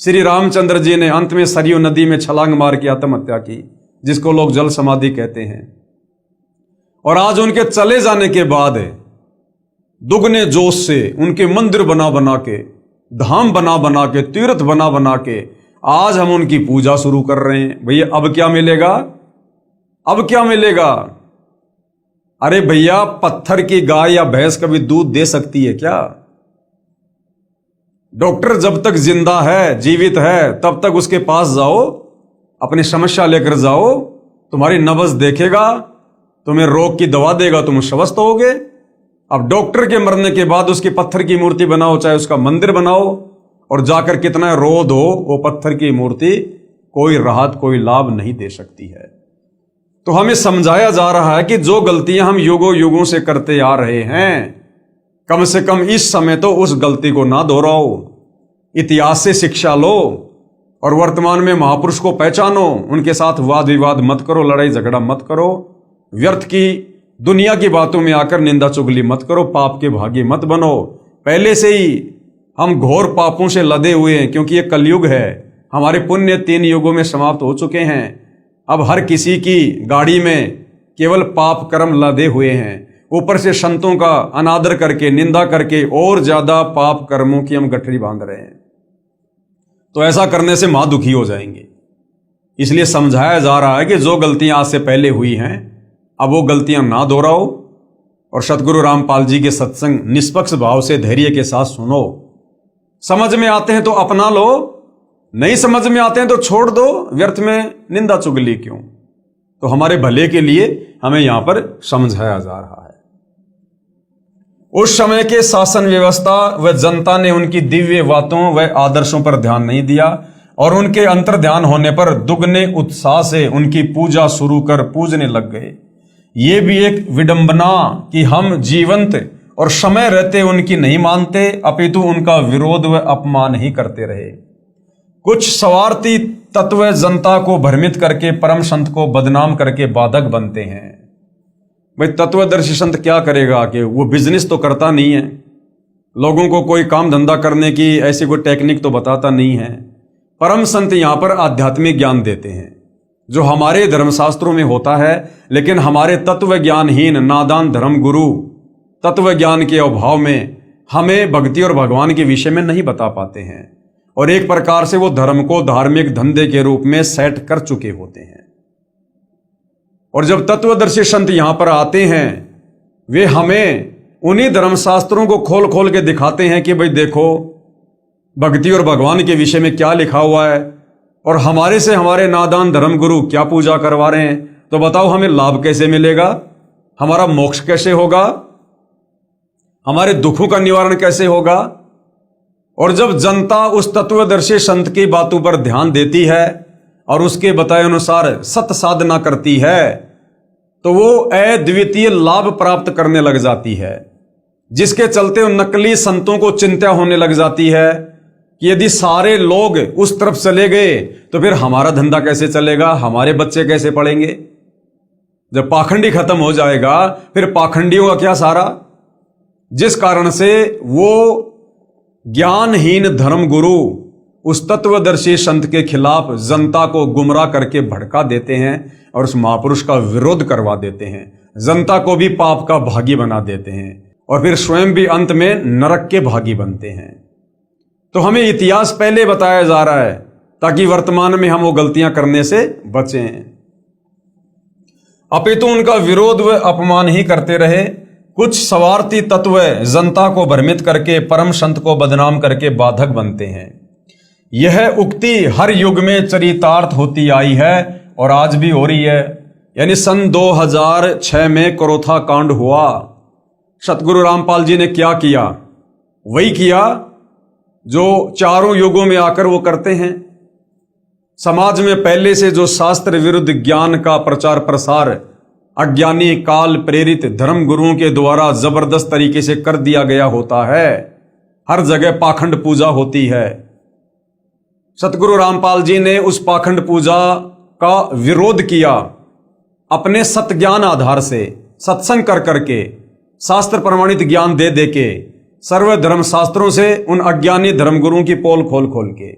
श्री रामचंद्र जी ने अंत में सरयू नदी में छलांग मार के आत्महत्या की, जिसको लोग जल समाधि कहते हैं। और आज उनके चले जाने के बाद दुगने जोश से उनके मंदिर बना बना के, धाम बना बना के, तीर्थ बना बना के आज हम उनकी पूजा शुरू कर रहे हैं। भैया अब क्या मिलेगा? अब क्या मिलेगा? अरे भैया, पत्थर की गाय या भैंस कभी दूध दे सकती है क्या? डॉक्टर जब तक जिंदा है, जीवित है, तब तक उसके पास जाओ, अपनी समस्या लेकर जाओ, तुम्हारी नब्ज देखेगा, तुम्हें रोग की दवा देगा, तुम स्वस्थ होगे। अब डॉक्टर के मरने के बाद उसकी पत्थर की मूर्ति बनाओ, चाहे उसका मंदिर बनाओ, और जाकर कितना रोध हो, वो पत्थर की मूर्ति कोई राहत, कोई लाभ नहीं दे सकती है। तो हमें समझाया जा रहा है कि जो गलतियां हम युगों युगों से करते आ रहे हैं, कम से कम इस समय तो उस गलती को ना दोहराओ। इतिहास से शिक्षा लो और वर्तमान में महापुरुष को पहचानो। उनके साथ वाद विवाद मत करो, लड़ाई झगड़ा मत करो, व्यर्थ की दुनिया की बातों में आकर निंदा चुगली मत करो, पाप के भागी मत बनो। पहले से ही हम घोर पापों से लदे हुए हैं, क्योंकि ये कलयुग है। हमारे पुण्य 3 युगों में समाप्त हो चुके हैं। अब हर किसी की गाड़ी में केवल पाप कर्म लदे हुए हैं। ऊपर से संतों का अनादर करके, निंदा करके और ज्यादा पाप कर्मों की हम गठरी बांध रहे हैं। तो ऐसा करने से मां दुखी हो जाएंगे। इसलिए समझाया जा रहा है कि जो गलतियां आज से पहले हुई हैं, अब वो गलतियां ना दोहराओ और सतगुरु रामपाल जी के सत्संग निष्पक्ष भाव से धैर्य के साथ सुनो। समझ में आते हैं तो अपना लो, नहीं समझ में आते हैं तो छोड़ दो, व्यर्थ में निंदा चुगली क्यों। तो हमारे भले के लिए हमें यहां पर समझाया जा रहा है। उस समय के शासन व्यवस्था व जनता ने उनकी दिव्य बातों व आदर्शों पर ध्यान नहीं दिया और उनके अंतर ध्यान होने पर दुगने उत्साह से उनकी पूजा शुरू कर पूजने लग गए। ये भी एक विडंबना कि हम जीवंत और समय रहते उनकी नहीं मानते, अपितु उनका विरोध व अपमान ही करते रहे। कुछ स्वार्थी तत्व जनता को भ्रमित करके परम संत को बदनाम करके बाधक बनते हैं। भाई तत्वदर्शी संत क्या करेगा कि वो बिजनेस तो करता नहीं है, लोगों को कोई काम धंधा करने की ऐसी कोई टेक्निक तो बताता नहीं है। परम संत यहाँ पर आध्यात्मिक ज्ञान देते हैं जो हमारे धर्मशास्त्रों में होता है, लेकिन हमारे तत्व ज्ञानहीन नादान धर्म गुरु तत्व ज्ञान के अभाव में हमें भक्ति और भगवान के विषय में नहीं बता पाते हैं और एक प्रकार से वो धर्म को धार्मिक धंधे के रूप में सेट कर चुके होते हैं। और जब तत्वदर्शी संत यहां पर आते हैं, वे हमें उन्हीं धर्मशास्त्रों को खोल खोल के दिखाते हैं कि भाई देखो भक्ति और भगवान के विषय में क्या लिखा हुआ है और हमारे से हमारे नादान धर्म गुरु क्या पूजा करवा रहे हैं। तो बताओ हमें लाभ कैसे मिलेगा, हमारा मोक्ष कैसे होगा, हमारे दुखों का निवारण कैसे होगा। और जब जनता उस तत्वदर्शी संत की बातों पर ध्यान देती है और उसके बताए अनुसार सत साधना करती है तो वो अद्वितीय लाभ प्राप्त करने लग जाती है, जिसके चलते उन नकली संतों को चिंता होने लग जाती है कि यदि सारे लोग उस तरफ चले गए तो फिर हमारा धंधा कैसे चलेगा, हमारे बच्चे कैसे पढ़ेंगे। जब पाखंडी खत्म हो जाएगा फिर पाखंडियों का क्या सारा। जिस कारण से वो ज्ञानहीन धर्मगुरु उस तत्वदर्शी संत के खिलाफ जनता को गुमराह करके भड़का देते हैं और उस महापुरुष का विरोध करवा देते हैं, जनता को भी पाप का भागी बना देते हैं और फिर स्वयं भी अंत में नरक के भागी बनते हैं। तो हमें इतिहास पहले बताया जा रहा है ताकि वर्तमान में हम वो गलतियां करने से बचें, अपितु उनका विरोध व अपमान ही करते रहे। कुछ स्वार्थी तत्व जनता को भ्रमित करके परम संत को बदनाम करके बाधक बनते हैं। यह उक्ति हर युग में चरितार्थ होती आई है और आज भी हो रही है। यानी सन 2006 में करोथा कांड हुआ, सतगुरु रामपाल जी ने क्या किया, वही किया जो चारों युगों में आकर वो करते हैं। समाज में पहले से जो शास्त्र विरुद्ध ज्ञान का प्रचार प्रसार अज्ञानी काल प्रेरित धर्म गुरुओं के द्वारा जबरदस्त तरीके से कर दिया गया होता है, हर जगह पाखंड पूजा होती है। सतगुरु रामपाल जी ने उस पाखंड पूजा का विरोध किया, अपने सत ज्ञान आधार से सत्संग कर करके शास्त्र प्रमाणित ज्ञान दे दे के सर्व धर्म शास्त्रों से उन अज्ञानी धर्मगुरुओं की पोल खोल खोल के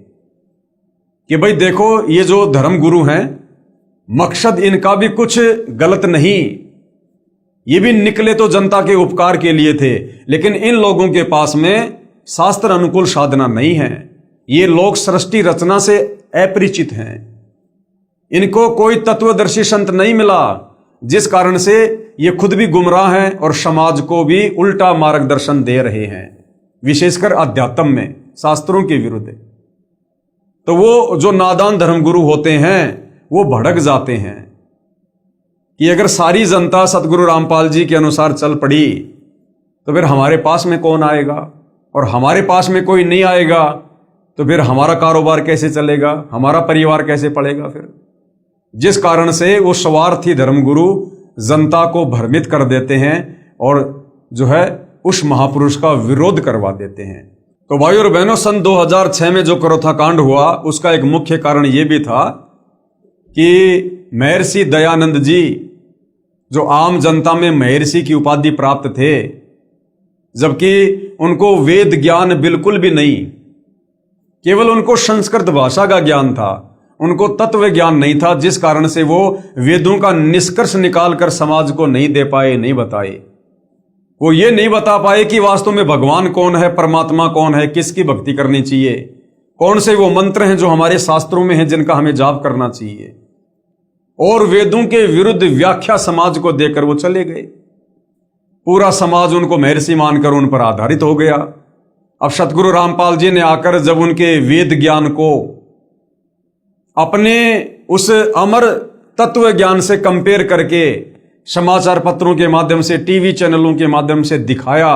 कि भाई देखो ये जो धर्म गुरु हैं मकसद इनका भी कुछ गलत नहीं, ये भी निकले तो जनता के उपकार के लिए थे, लेकिन इन लोगों के पास में शास्त्र अनुकूल साधना नहीं है। ये लोग सृष्टि रचना से अपरिचित हैं, इनको कोई तत्वदर्शी संत नहीं मिला, जिस कारण से ये खुद भी गुमराह हैं और समाज को भी उल्टा मार्गदर्शन दे रहे हैं, विशेषकर अध्यात्म में शास्त्रों के विरुद्ध। तो वो जो नादान धर्मगुरु होते हैं वो भड़क जाते हैं कि अगर सारी जनता सतगुरु रामपाल जी के अनुसार चल पड़ी तो फिर हमारे पास में कौन आएगा, और हमारे पास में कोई नहीं आएगा तो फिर हमारा कारोबार कैसे चलेगा, हमारा परिवार कैसे पड़ेगा। फिर जिस कारण से वो स्वार्थी धर्मगुरु जनता को भ्रमित कर देते हैं और जो है उस महापुरुष का विरोध करवा देते हैं। तो भाई और बहनों, सन 2006 में जो करोथा कांड हुआ उसका एक मुख्य कारण यह भी था कि महर्षि दयानंद जी जो आम जनता में महर्षि की उपाधि प्राप्त थे, जबकि उनको वेद ज्ञान बिल्कुल भी नहीं, केवल उनको संस्कृत भाषा का ज्ञान था, उनको तत्व ज्ञान नहीं था, जिस कारण से वो वेदों का निष्कर्ष निकालकर समाज को नहीं दे पाए, नहीं बताए। वो ये नहीं बता पाए कि वास्तव में भगवान कौन है, परमात्मा कौन है, किसकी भक्ति करनी चाहिए, कौन से वो मंत्र हैं जो हमारे शास्त्रों में हैं जिनका हमें जाप करना चाहिए। और वेदों के विरुद्ध व्याख्या समाज को देकर वो चले गए। पूरा समाज उनको महर्षि मानकर उन पर आधारित हो गया। अब सतगुरु रामपाल जी ने आकर जब उनके वेद ज्ञान को अपने उस अमर तत्व ज्ञान से कंपेयर करके समाचार पत्रों के माध्यम से, टीवी चैनलों के माध्यम से दिखाया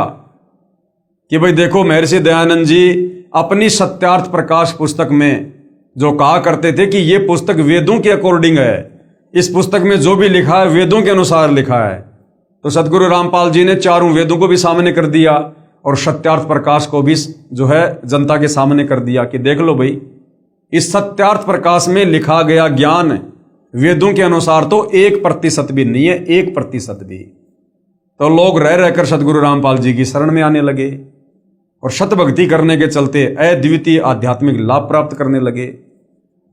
कि भाई देखो, महर्षि दयानंद जी अपनी सत्यार्थ प्रकाश पुस्तक में जो कहा करते थे कि ये पुस्तक वेदों के अकॉर्डिंग है, इस पुस्तक में जो भी लिखा है वेदों के अनुसार लिखा है, तो सतगुरु रामपाल जी ने चारों वेदों को भी सामने कर दिया और सत्यार्थ प्रकाश को भी जो है जनता के सामने कर दिया कि देख लो भाई, इस सत्यार्थ प्रकाश में लिखा गया ज्ञान वेदों के अनुसार तो 1% भी नहीं है, 1% भी। तो लोग रह रहकर सतगुरु रामपाल जी की शरण में आने लगे और शत भक्ति करने के चलते अद्वितीय आध्यात्मिक लाभ प्राप्त करने लगे,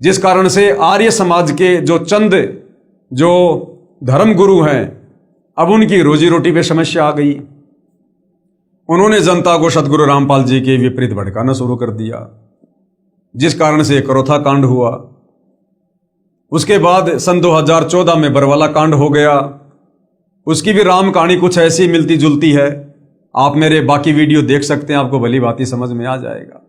जिस कारण से आर्य समाज के जो चंद जो धर्म गुरु हैं, अब उनकी रोजी रोटी पे समस्या आ गई। उन्होंने जनता को सतगुरु रामपाल जी के विपरीत भड़काना शुरू कर दिया, जिस कारण से करोथा कांड हुआ। उसके बाद सन 2014 में बरवाला कांड हो गया। उसकी भी राम कहानी कुछ ऐसी मिलती जुलती है। आप मेरे बाकी वीडियो देख सकते हैं, आपको भली भांति समझ में आ जाएगा।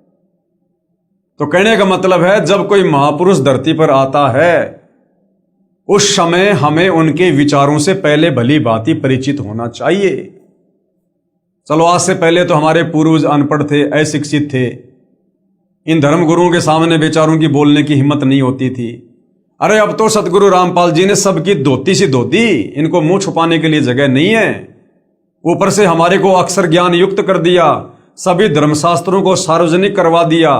तो कहने का मतलब है, जब कोई महापुरुष धरती पर आता है उस समय हमें उनके विचारों से पहले भली भांति परिचित होना चाहिए। चलो, आज से पहले तो हमारे पूर्वज अनपढ़ थे, अशिक्षित थे, इन धर्म गुरुओं के सामने बेचारों की बोलने की हिम्मत नहीं होती थी। अरे अब तो सतगुरु रामपाल जी ने सबकी धोती सी धो दी, इनको मुंह छुपाने के लिए जगह नहीं है। ऊपर से हमारे को अक्षर ज्ञान युक्त कर दिया, सभी धर्मशास्त्रों को सार्वजनिक करवा दिया।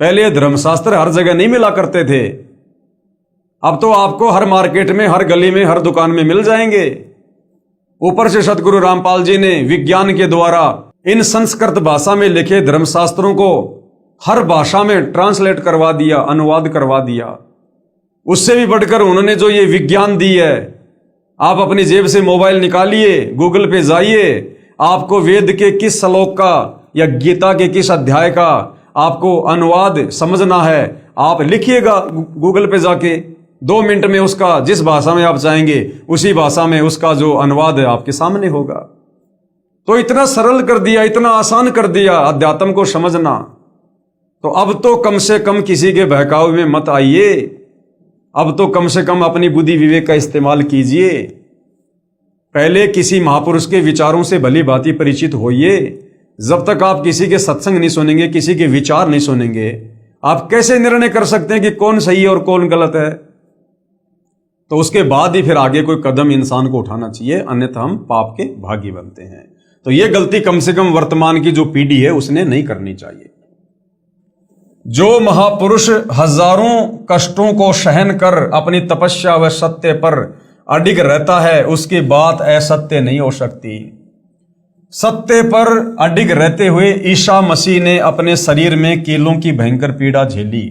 पहले धर्मशास्त्र हर जगह नहीं मिला करते थे, अब तो आपको हर मार्केट में, हर गली में, हर दुकान में मिल जाएंगे। ऊपर से सतगुरु रामपाल जी ने विज्ञान के द्वारा इन संस्कृत भाषा में लिखे धर्मशास्त्रों को हर भाषा में ट्रांसलेट करवा दिया, अनुवाद करवा दिया। उससे भी बढ़कर उन्होंने जो ये विज्ञान दी है, आप अपनी जेब से मोबाइल निकालिए, गूगल पे जाइए, आपको वेद के किस श्लोक का या गीता के किस अध्याय का आपको अनुवाद समझना है, आप लिखिएगा गूगल पे जाके, 2 मिनट में उसका जिस भाषा में आप चाहेंगे उसी भाषा में उसका जो अनुवाद है आपके सामने होगा। तो इतना सरल कर दिया, इतना आसान कर दिया अध्यात्म को समझना। तो अब तो कम से कम किसी के बहकावे में मत आइए, अब तो कम से कम अपनी बुद्धि विवेक का इस्तेमाल कीजिए। पहले किसी महापुरुष के विचारों से भली भांति परिचित होइए। जब तक आप किसी के सत्संग नहीं सुनेंगे, किसी के विचार नहीं सुनेंगे, आप कैसे निर्णय कर सकते हैं कि कौन सही है और कौन गलत है? तो उसके बाद ही फिर आगे कोई कदम इंसान को उठाना चाहिए, अन्यथा हम पाप के भागी बनते हैं। तो ये गलती कम से कम वर्तमान की जो पीढ़ी है उसने नहीं करनी चाहिए। जो महापुरुष हजारों कष्टों को सहन कर अपनी तपस्या व सत्य पर अडिग रहता है, उसकी बात असत्य नहीं हो सकती। सत्य पर अडिग रहते हुए ईसा मसीह ने अपने शरीर में कीलों की भयंकर पीड़ा झेली।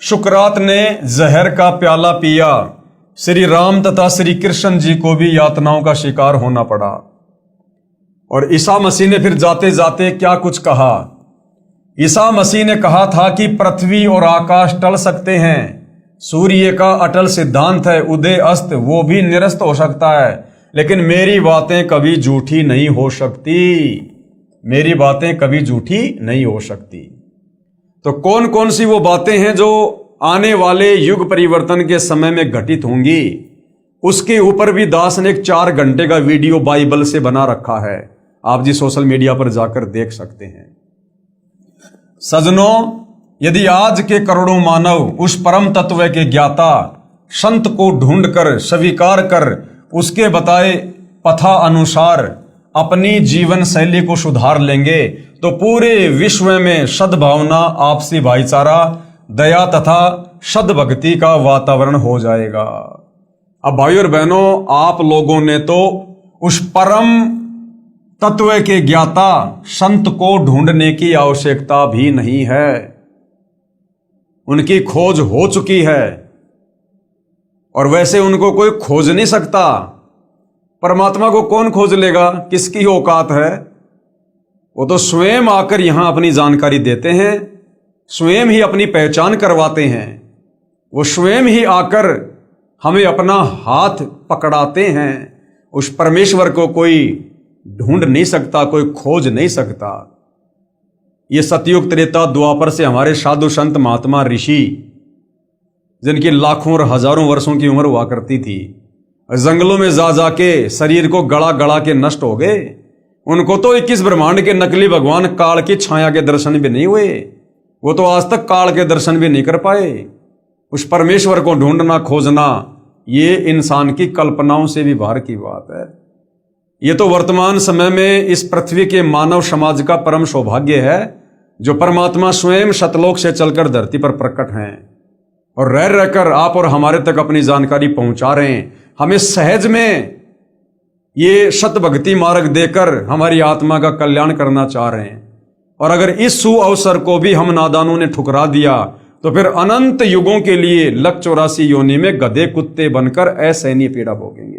शुक्रात ने जहर का प्याला पिया। श्री राम तथा श्री कृष्ण जी को भी यातनाओं का शिकार होना पड़ा। और ईसा मसीह ने फिर जाते जाते क्या कुछ कहा। ईसा मसीह ने कहा था कि पृथ्वी और आकाश टल सकते हैं, सूर्य का अटल सिद्धांत है, उदय अस्त वो भी निरस्त हो सकता है, लेकिन मेरी बातें कभी झूठी नहीं हो सकती। मेरी बातें कभी झूठी नहीं हो सकती। तो कौन कौन सी वो बातें हैं जो आने वाले युग परिवर्तन के समय में घटित होंगी, उसके ऊपर भी दास ने एक 4 घंटे का वीडियो बाइबल से बना रखा है। आप जी सोशल मीडिया पर जाकर देख सकते हैं। सजनों, यदि आज के करोड़ों मानव उस परम तत्व के ज्ञाता संत को ढूंढकर स्वीकार कर उसके बताए पथा अनुसार अपनी जीवन शैली को सुधार लेंगे, तो पूरे विश्व में सद्भावना, आपसी भाईचारा, दया तथा सद्भक्ति का वातावरण हो जाएगा। अब भाइयों और बहनों, आप लोगों ने तो उस परम तत्व के ज्ञाता संत को ढूंढने की आवश्यकता भी नहीं है, उनकी खोज हो चुकी है। और वैसे उनको कोई खोज नहीं सकता। परमात्मा को कौन खोज लेगा? किसकी औकात है? वो तो स्वयं आकर यहां अपनी जानकारी देते हैं, स्वयं ही अपनी पहचान करवाते हैं। वो स्वयं ही आकर हमें अपना हाथ पकड़ाते हैं। उस परमेश्वर को कोई ढूंढ नहीं सकता, कोई खोज नहीं सकता। ये सतयुग त्रेता द्वापर से हमारे साधु संत महात्मा ऋषि, जिनकी लाखों और हजारों वर्षों की उम्र हुआ करती थी, जंगलों में जा जाके शरीर को गड़ा गड़ा के नष्ट हो गए। उनको तो 21 ब्रह्मांड के नकली भगवान काल की छाया के दर्शन भी नहीं हुए। वो तो आज तक काल के दर्शन भी नहीं कर पाए। उस परमेश्वर को ढूंढना खोजना ये इंसान की कल्पनाओं से भी बाहर की बात है। ये तो वर्तमान समय में इस पृथ्वी के मानव समाज का परम सौभाग्य है जो परमात्मा स्वयं सतलोक से चलकर धरती पर प्रकट हैं और रह रहकर आप और हमारे तक अपनी जानकारी पहुंचा रहे हैं। हमें सहज में ये सत भक्ति मार्ग देकर हमारी आत्मा का कल्याण करना चाह रहे हैं। और अगर इस सुअवसर को भी हम नादानों ने ठुकरा दिया तो फिर अनंत युगों के लिए लक 84 योनि में गधे कुत्ते बनकर असहनीय पीड़ा भोगेंगे।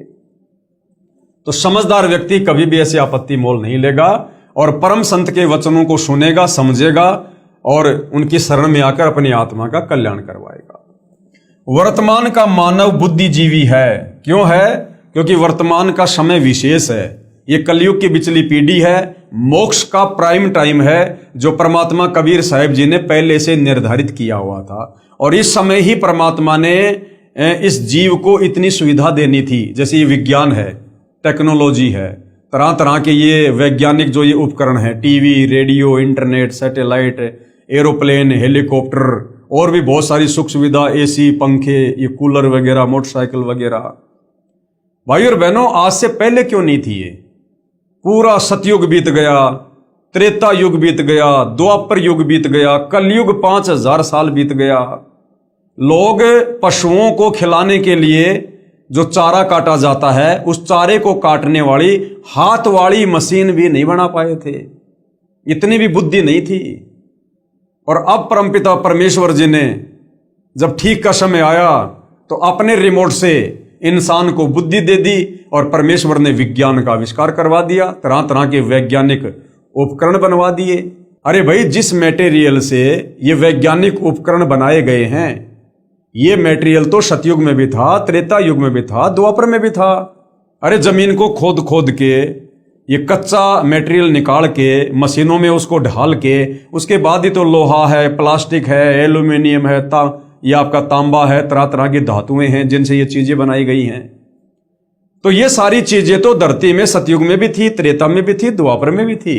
तो समझदार व्यक्ति कभी भी ऐसी आपत्ति मोल नहीं लेगा और परम संत के वचनों को सुनेगा, समझेगा और उनकी शरण में आकर अपनी आत्मा का कल्याण करवाएगा। वर्तमान का मानव बुद्धिजीवी है। क्यों है? क्योंकि वर्तमान का समय विशेष है। ये कलयुग की बिचली पीढ़ी है, मोक्ष का प्राइम टाइम है जो परमात्मा कबीर साहिब जी ने पहले से निर्धारित किया हुआ था। और इस समय ही परमात्मा ने इस जीव को इतनी सुविधा देनी थी। जैसे ये विज्ञान है, टेक्नोलॉजी है, तरह तरह के ये वैज्ञानिक जो ये उपकरण है, TV, radio, internet, satellite, aeroplane, helicopter और भी बहुत सारी सुख सुविधा, एसी, पंखे, ये कूलर वगैरह, मोटरसाइकिल वगैरह। भाई और बहनों, आज से पहले क्यों नहीं थी ये? पूरा सतयुग बीत गया, त्रेता युग बीत गया, द्वापर युग बीत गया, कलयुग 5000 साल बीत गया। लोग पशुओं को खिलाने के लिए जो चारा काटा जाता है, उस चारे को काटने वाली हाथ वाली मशीन भी नहीं बना पाए थे। इतनी भी बुद्धि नहीं थी। और अब परमपिता परमेश्वर जी ने जब ठीक का समय आया तो अपने रिमोट से इंसान को बुद्धि दे दी और परमेश्वर ने विज्ञान का आविष्कार करवा दिया, तरह तरह के वैज्ञानिक उपकरण बनवा दिए। अरे भाई, जिस मटेरियल से ये वैज्ञानिक उपकरण बनाए गए हैं, ये मटेरियल तो सतयुग में भी था, त्रेता युग में भी था, द्वापर में भी था। अरे जमीन को खोद खोद के ये कच्चा मटेरियल निकाल के मशीनों में उसको ढाल के उसके बाद ही तो लोहा है, प्लास्टिक है, एल्यूमिनियम है, ये आपका तांबा है, तरह तरह की धातुएं हैं जिनसे ये चीजें बनाई गई हैं। तो ये सारी चीजें तो धरती में सतयुग में भी थी, त्रेता में भी थी, द्वापर में भी थी।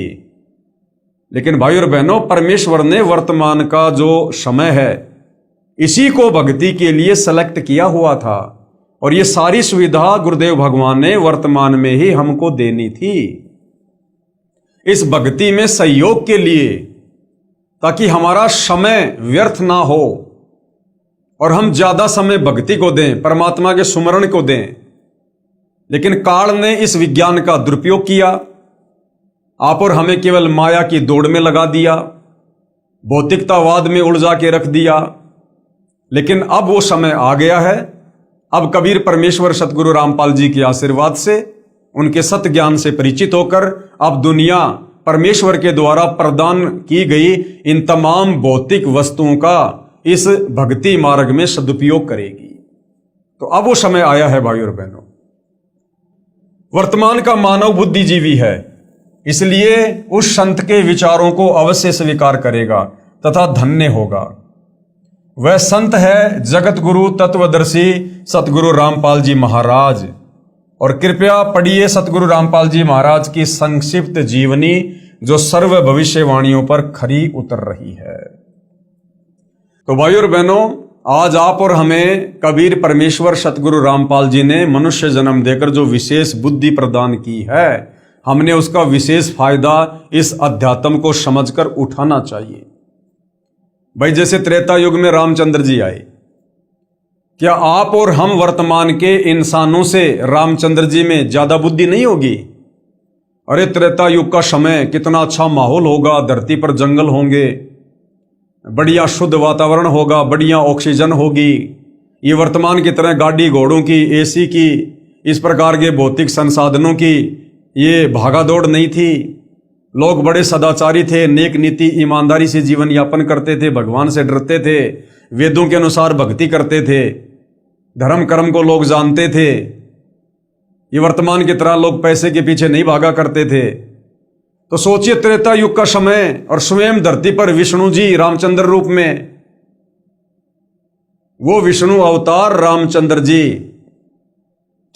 लेकिन भाई और बहनों, परमेश्वर ने वर्तमान का जो समय है इसी को भक्ति के लिए सेलेक्ट किया हुआ था और ये सारी सुविधा गुरुदेव भगवान ने वर्तमान में ही हमको देनी थी इस भक्ति में सहयोग के लिए, ताकि हमारा समय व्यर्थ ना हो और हम ज्यादा समय भक्ति को दें, परमात्मा के सुमरण को दें। लेकिन काल ने इस विज्ञान का दुरुपयोग किया, आप और हमें केवल माया की दौड़ में लगा दिया, भौतिकतावाद में उलझा के रख दिया। लेकिन अब वो समय आ गया है। अब कबीर परमेश्वर सतगुरु रामपाल जी के आशीर्वाद से, उनके सत ज्ञान से परिचित होकर अब दुनिया परमेश्वर के द्वारा प्रदान की गई इन तमाम भौतिक वस्तुओं का इस भक्ति मार्ग में सदुपयोग करेगी। तो अब वो समय आया है भाई और बहनों। वर्तमान का मानव बुद्धिजीवी है, इसलिए उस संत के विचारों को अवश्य स्वीकार करेगा तथा धन्य होगा। वह संत है जगत गुरु तत्वदर्शी सतगुरु रामपाल जी महाराज। और कृपया पढ़िए सतगुरु रामपाल जी महाराज की संक्षिप्त जीवनी जो सर्व भविष्यवाणियों पर खरी उतर रही है। तो भाई और बहनों, आज आप और हमें कबीर परमेश्वर सतगुरु रामपाल जी ने मनुष्य जन्म देकर जो विशेष बुद्धि प्रदान की है, हमने उसका विशेष फायदा इस अध्यात्म को समझकर उठाना चाहिए। भाई, जैसे त्रेता युग में रामचंद्र जी आए, क्या आप और हम वर्तमान के इंसानों से रामचंद्र जी में ज्यादा बुद्धि नहीं होगी? अरे त्रेता युग का समय कितना अच्छा माहौल होगा, धरती पर जंगल होंगे, बढ़िया शुद्ध वातावरण होगा, बढ़िया ऑक्सीजन होगी। ये वर्तमान की तरह गाड़ी घोड़ों की, एसी की, इस प्रकार के भौतिक संसाधनों की ये भागा दौड़ नहीं थी। लोग बड़े सदाचारी थे, नेक नीति ईमानदारी से जीवन यापन करते थे, भगवान से डरते थे, वेदों के अनुसार भक्ति करते थे, धर्म कर्म को लोग जानते थे। ये वर्तमान की तरह लोग पैसे के पीछे नहीं भागा करते थे। तो सोचिए त्रेता युग का समय और स्वयं धरती पर विष्णु जी रामचंद्र रूप में, वो विष्णु अवतार रामचंद्र जी,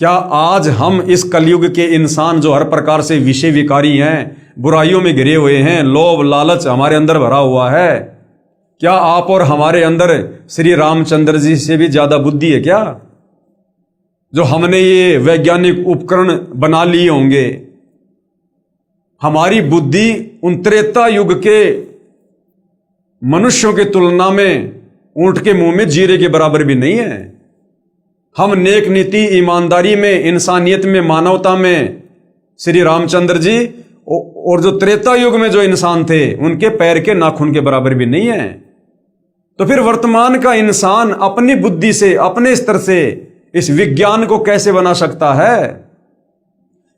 क्या आज हम इस कलयुग के इंसान जो हर प्रकार से विषय विकारी हैं, बुराइयों में घिरे हुए हैं, लोभ लालच हमारे अंदर भरा हुआ है, क्या आप और हमारे अंदर श्री रामचंद्र जी से भी ज्यादा बुद्धि है क्या? जो हमने ये वैज्ञानिक उपकरण बना लिए होंगे, हमारी बुद्धि उन त्रेता युग के मनुष्यों की तुलना में ऊंट के मुंह में जीरे के बराबर भी नहीं है। हम नेक नीति ईमानदारी में, इंसानियत में, मानवता में श्री रामचंद्र जी और जो त्रेता युग में जो इंसान थे उनके पैर के नाखून के बराबर भी नहीं है। तो फिर वर्तमान का इंसान अपनी बुद्धि से, अपने स्तर से इस विज्ञान को कैसे बना सकता है?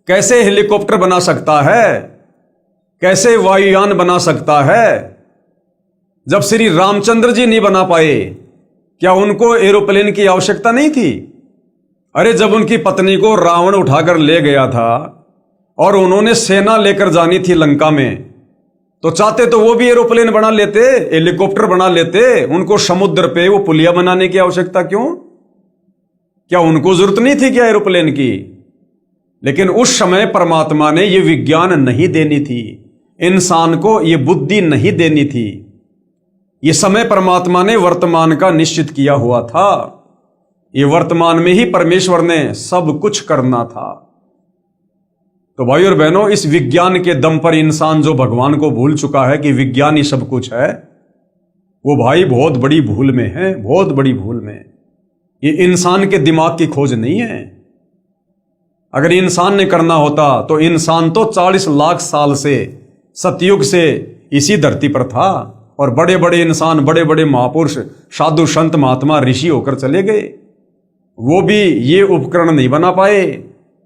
कैसे हेलीकॉप्टर बना सकता है? कैसे वायुयान बना सकता है? जब श्री रामचंद्र जी नहीं बना पाए, क्या उनको एरोप्लेन की आवश्यकता नहीं थी? अरे जब उनकी पत्नी को रावण उठाकर ले गया था और उन्होंने सेना लेकर जानी थी लंका में, तो चाहते तो वो भी एरोप्लेन बना लेते, हेलीकॉप्टर बना लेते। उनको समुद्र पे वो पुलिया बनाने की आवश्यकता क्यों? क्या उनको जरूरत नहीं थी क्या एरोप्लेन की? लेकिन उस समय परमात्मा ने ये विज्ञान नहीं देनी थी, इंसान को ये बुद्धि नहीं देनी थी। ये समय परमात्मा ने वर्तमान का निश्चित किया हुआ था। ये वर्तमान में ही परमेश्वर ने सब कुछ करना था। तो भाई और बहनों, इस विज्ञान के दम पर इंसान जो भगवान को भूल चुका है कि विज्ञान ही सब कुछ है, वो भाई बहुत बड़ी भूल में है, बहुत बड़ी भूल में। ये इंसान के दिमाग की खोज नहीं है। अगर इंसान ने करना होता तो इंसान तो 40 लाख साल से, सतयुग से इसी धरती पर था, और बड़े बड़े इंसान, बड़े बड़े महापुरुष, साधु संत महात्मा ऋषि होकर चले गए। वो भी ये उपकरण नहीं बना पाए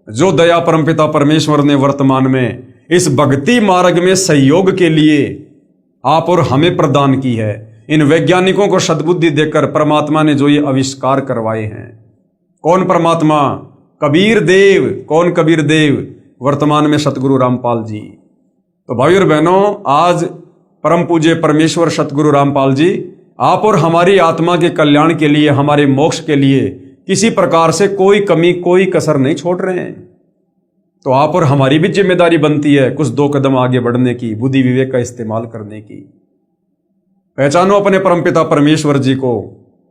जो दया परमपिता परमेश्वर ने वर्तमान में इस भक्ति मार्ग में सहयोग के लिए आप और हमें प्रदान की है। इन वैज्ञानिकों को सद्बुद्धि देकर परमात्मा ने जो ये आविष्कार करवाए हैं। कौन परमात्मा? कबीर देव। कौन कबीर देव? वर्तमान में सतगुरु रामपाल जी। तो भाई और बहनों, आज परम पूज्य परमेश्वर सतगुरु रामपाल जी आप और हमारी आत्मा के कल्याण के लिए, हमारे मोक्ष के लिए किसी प्रकार से कोई कमी, कोई कसर नहीं छोड़ रहे हैं। तो आप और हमारी भी जिम्मेदारी बनती है कुछ 2 कदम आगे बढ़ने की, बुद्धि विवेक का इस्तेमाल करने की। पहचानो अपने परमपिता परमेश्वर जी को।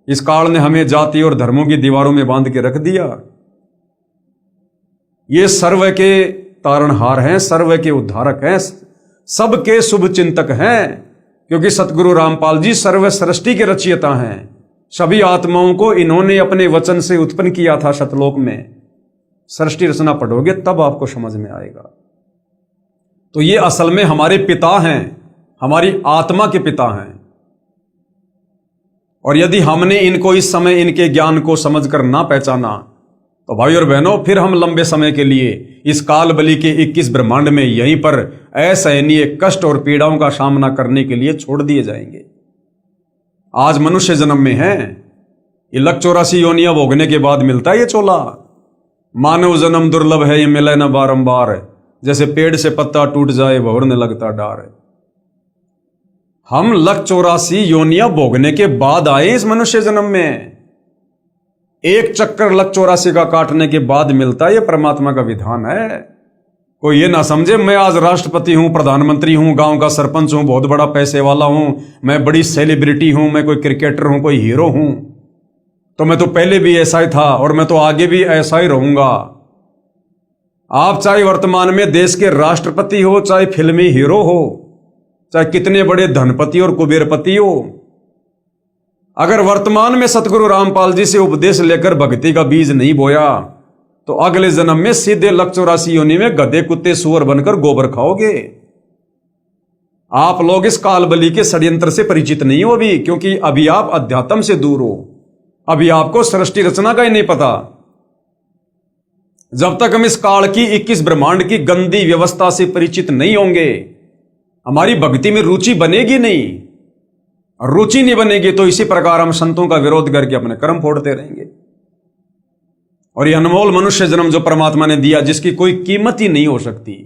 इस काल ने हमें जाति और धर्मों की दीवारों में बांध के रख दिया। ये सर्व के तारणहार हैं, सर्व के उद्धारक हैं, सबके शुभ चिंतक हैं, क्योंकि सतगुरु रामपाल जी सर्व सृष्टि के रचयिता हैं। सभी आत्माओं को इन्होंने अपने वचन से उत्पन्न किया था सतलोक में। सृष्टि रचना पढ़ोगे तब आपको समझ में आएगा। तो ये असल में हमारे पिता हैं, हमारी आत्मा के पिता हैं। और यदि हमने इनको इस समय इनके ज्ञान को समझकर ना पहचाना, तो भाई और बहनों, फिर हम लंबे समय के लिए इस काल बलि के 21 ब्रह्मांड में यहीं पर असहनीय कष्ट और पीड़ाओं का सामना करने के लिए छोड़ दिए जाएंगे। आज मनुष्य जन्म में है, ये लक 84 योनियां भोगने के बाद मिलता है ये चोला। मानव जन्म दुर्लभ है, ये मिले न बारंबार, जैसे पेड़ से पत्ता टूट जाए भंवरने लगता डार। हम लक 84 योनियां भोगने के बाद आए इस मनुष्य जन्म में। एक चक्कर लक 84 का काटने के बाद मिलता है, ये परमात्मा का विधान है। कोई ये ना समझे मैं आज राष्ट्रपति हूं, प्रधानमंत्री हूं, गांव का सरपंच हूं, बहुत बड़ा पैसे वाला हूं, मैं बड़ी सेलिब्रिटी हूं, मैं कोई क्रिकेटर हूं, कोई हीरो हूं, तो मैं तो पहले भी ऐसा ही था और मैं तो आगे भी ऐसा ही रहूंगा। आप चाहे वर्तमान में देश के राष्ट्रपति हो, चाहे फिल्मी हीरो हो, चाहे कितने बड़े धनपति और कुबेरपति हो, अगर वर्तमान में सतगुरु रामपाल जी से उपदेश लेकर भक्ति का बीज नहीं बोया, तो अगले जन्म में सीधे लक 84 योनि में गधे, कुत्ते, सुअर बनकर गोबर खाओगे। आप लोग इस काल बलि के षड्यंत्र से परिचित नहीं हो अभी, क्योंकि अभी आप अध्यात्म से दूर हो। अभी आपको सृष्टि रचना का ही नहीं पता। जब तक हम इस काल की 21 ब्रह्मांड की गंदी व्यवस्था से परिचित नहीं होंगे, हमारी भक्ति में रुचि बनेगी नहीं, और रुचि नहीं बनेगी तो इसी प्रकार हम संतों का विरोध करके अपने कर्म फोड़ते रहेंगे। और ये अनमोल मनुष्य जन्म जो परमात्मा ने दिया, जिसकी कोई कीमत ही नहीं हो सकती,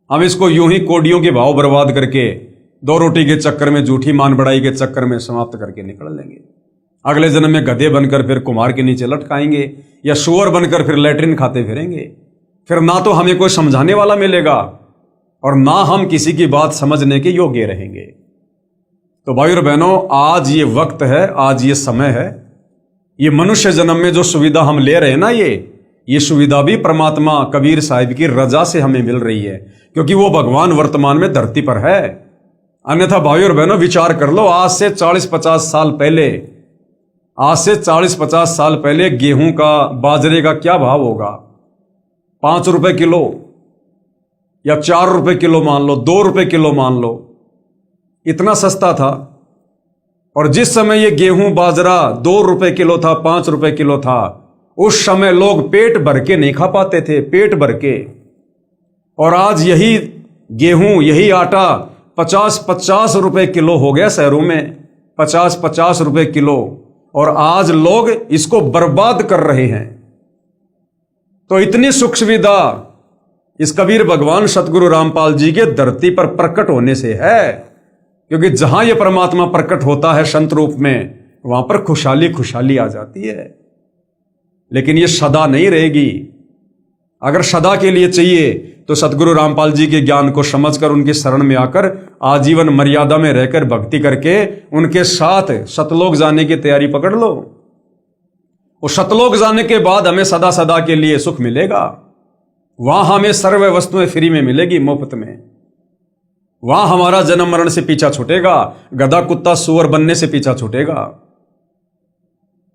हम इसको यूं ही कोडियों के भाव बर्बाद करके, दो रोटी के चक्कर में, झूठी मान बढ़ाई के चक्कर में समाप्त करके निकल लेंगे। अगले जन्म में गधे बनकर फिर कुम्हार के नीचे लटकाएंगे, या सुअर बनकर फिर लैट्रिन खाते फिरेंगे। फिर ना तो हमें कोई समझाने वाला मिलेगा और ना हम किसी की बात समझने के योग्य रहेंगे। तो भाई और बहनों, आज ये वक्त है, आज ये समय है, ये मनुष्य जन्म में जो सुविधा हम ले रहे हैं ना, ये सुविधा भी परमात्मा कबीर साहिब की रजा से हमें मिल रही है, क्योंकि वो भगवान वर्तमान में धरती पर है। अन्यथा भाई और बहनों विचार कर लो, आज से 40-50 साल पहले, आज से 40-50 साल पहले गेहूं का, बाजरे का क्या भाव होगा? 5 रुपए किलो या 4 रुपए किलो मान लो, 2 रुपए किलो मान लो, इतना सस्ता था। और जिस समय ये गेहूं बाजरा 2 रुपए किलो था, 5 रुपए किलो था, उस समय लोग पेट भर के नहीं खा पाते थे, पेट भर के। और आज यही गेहूं, यही आटा 50-50 रुपए किलो हो गया शहरों में, 50-50 रुपए किलो, और आज लोग इसको बर्बाद कर रहे हैं। तो इतनी सुख सुविधा इस कबीर भगवान सतगुरु रामपाल जी के धरती पर प्रकट होने से है, क्योंकि जहां यह परमात्मा प्रकट होता है संत रूप में, वहां पर खुशहाली खुशहाली आ जाती है। लेकिन ये सदा नहीं रहेगी। अगर सदा के लिए चाहिए तो सतगुरु रामपाल जी के ज्ञान को समझकर, उनके शरण में आकर, आजीवन मर्यादा में रहकर भक्ति करके उनके साथ सतलोक जाने की तैयारी पकड़ लो। और सतलोक जाने के बाद हमें सदा सदा के लिए सुख मिलेगा। वहां हमें सर्व वस्तुएं फ्री में मिलेगी, मुफ्त में। वहां हमारा जन्म मरण से पीछा छूटेगा, गधा कुत्ता सूअर बनने से पीछा छूटेगा।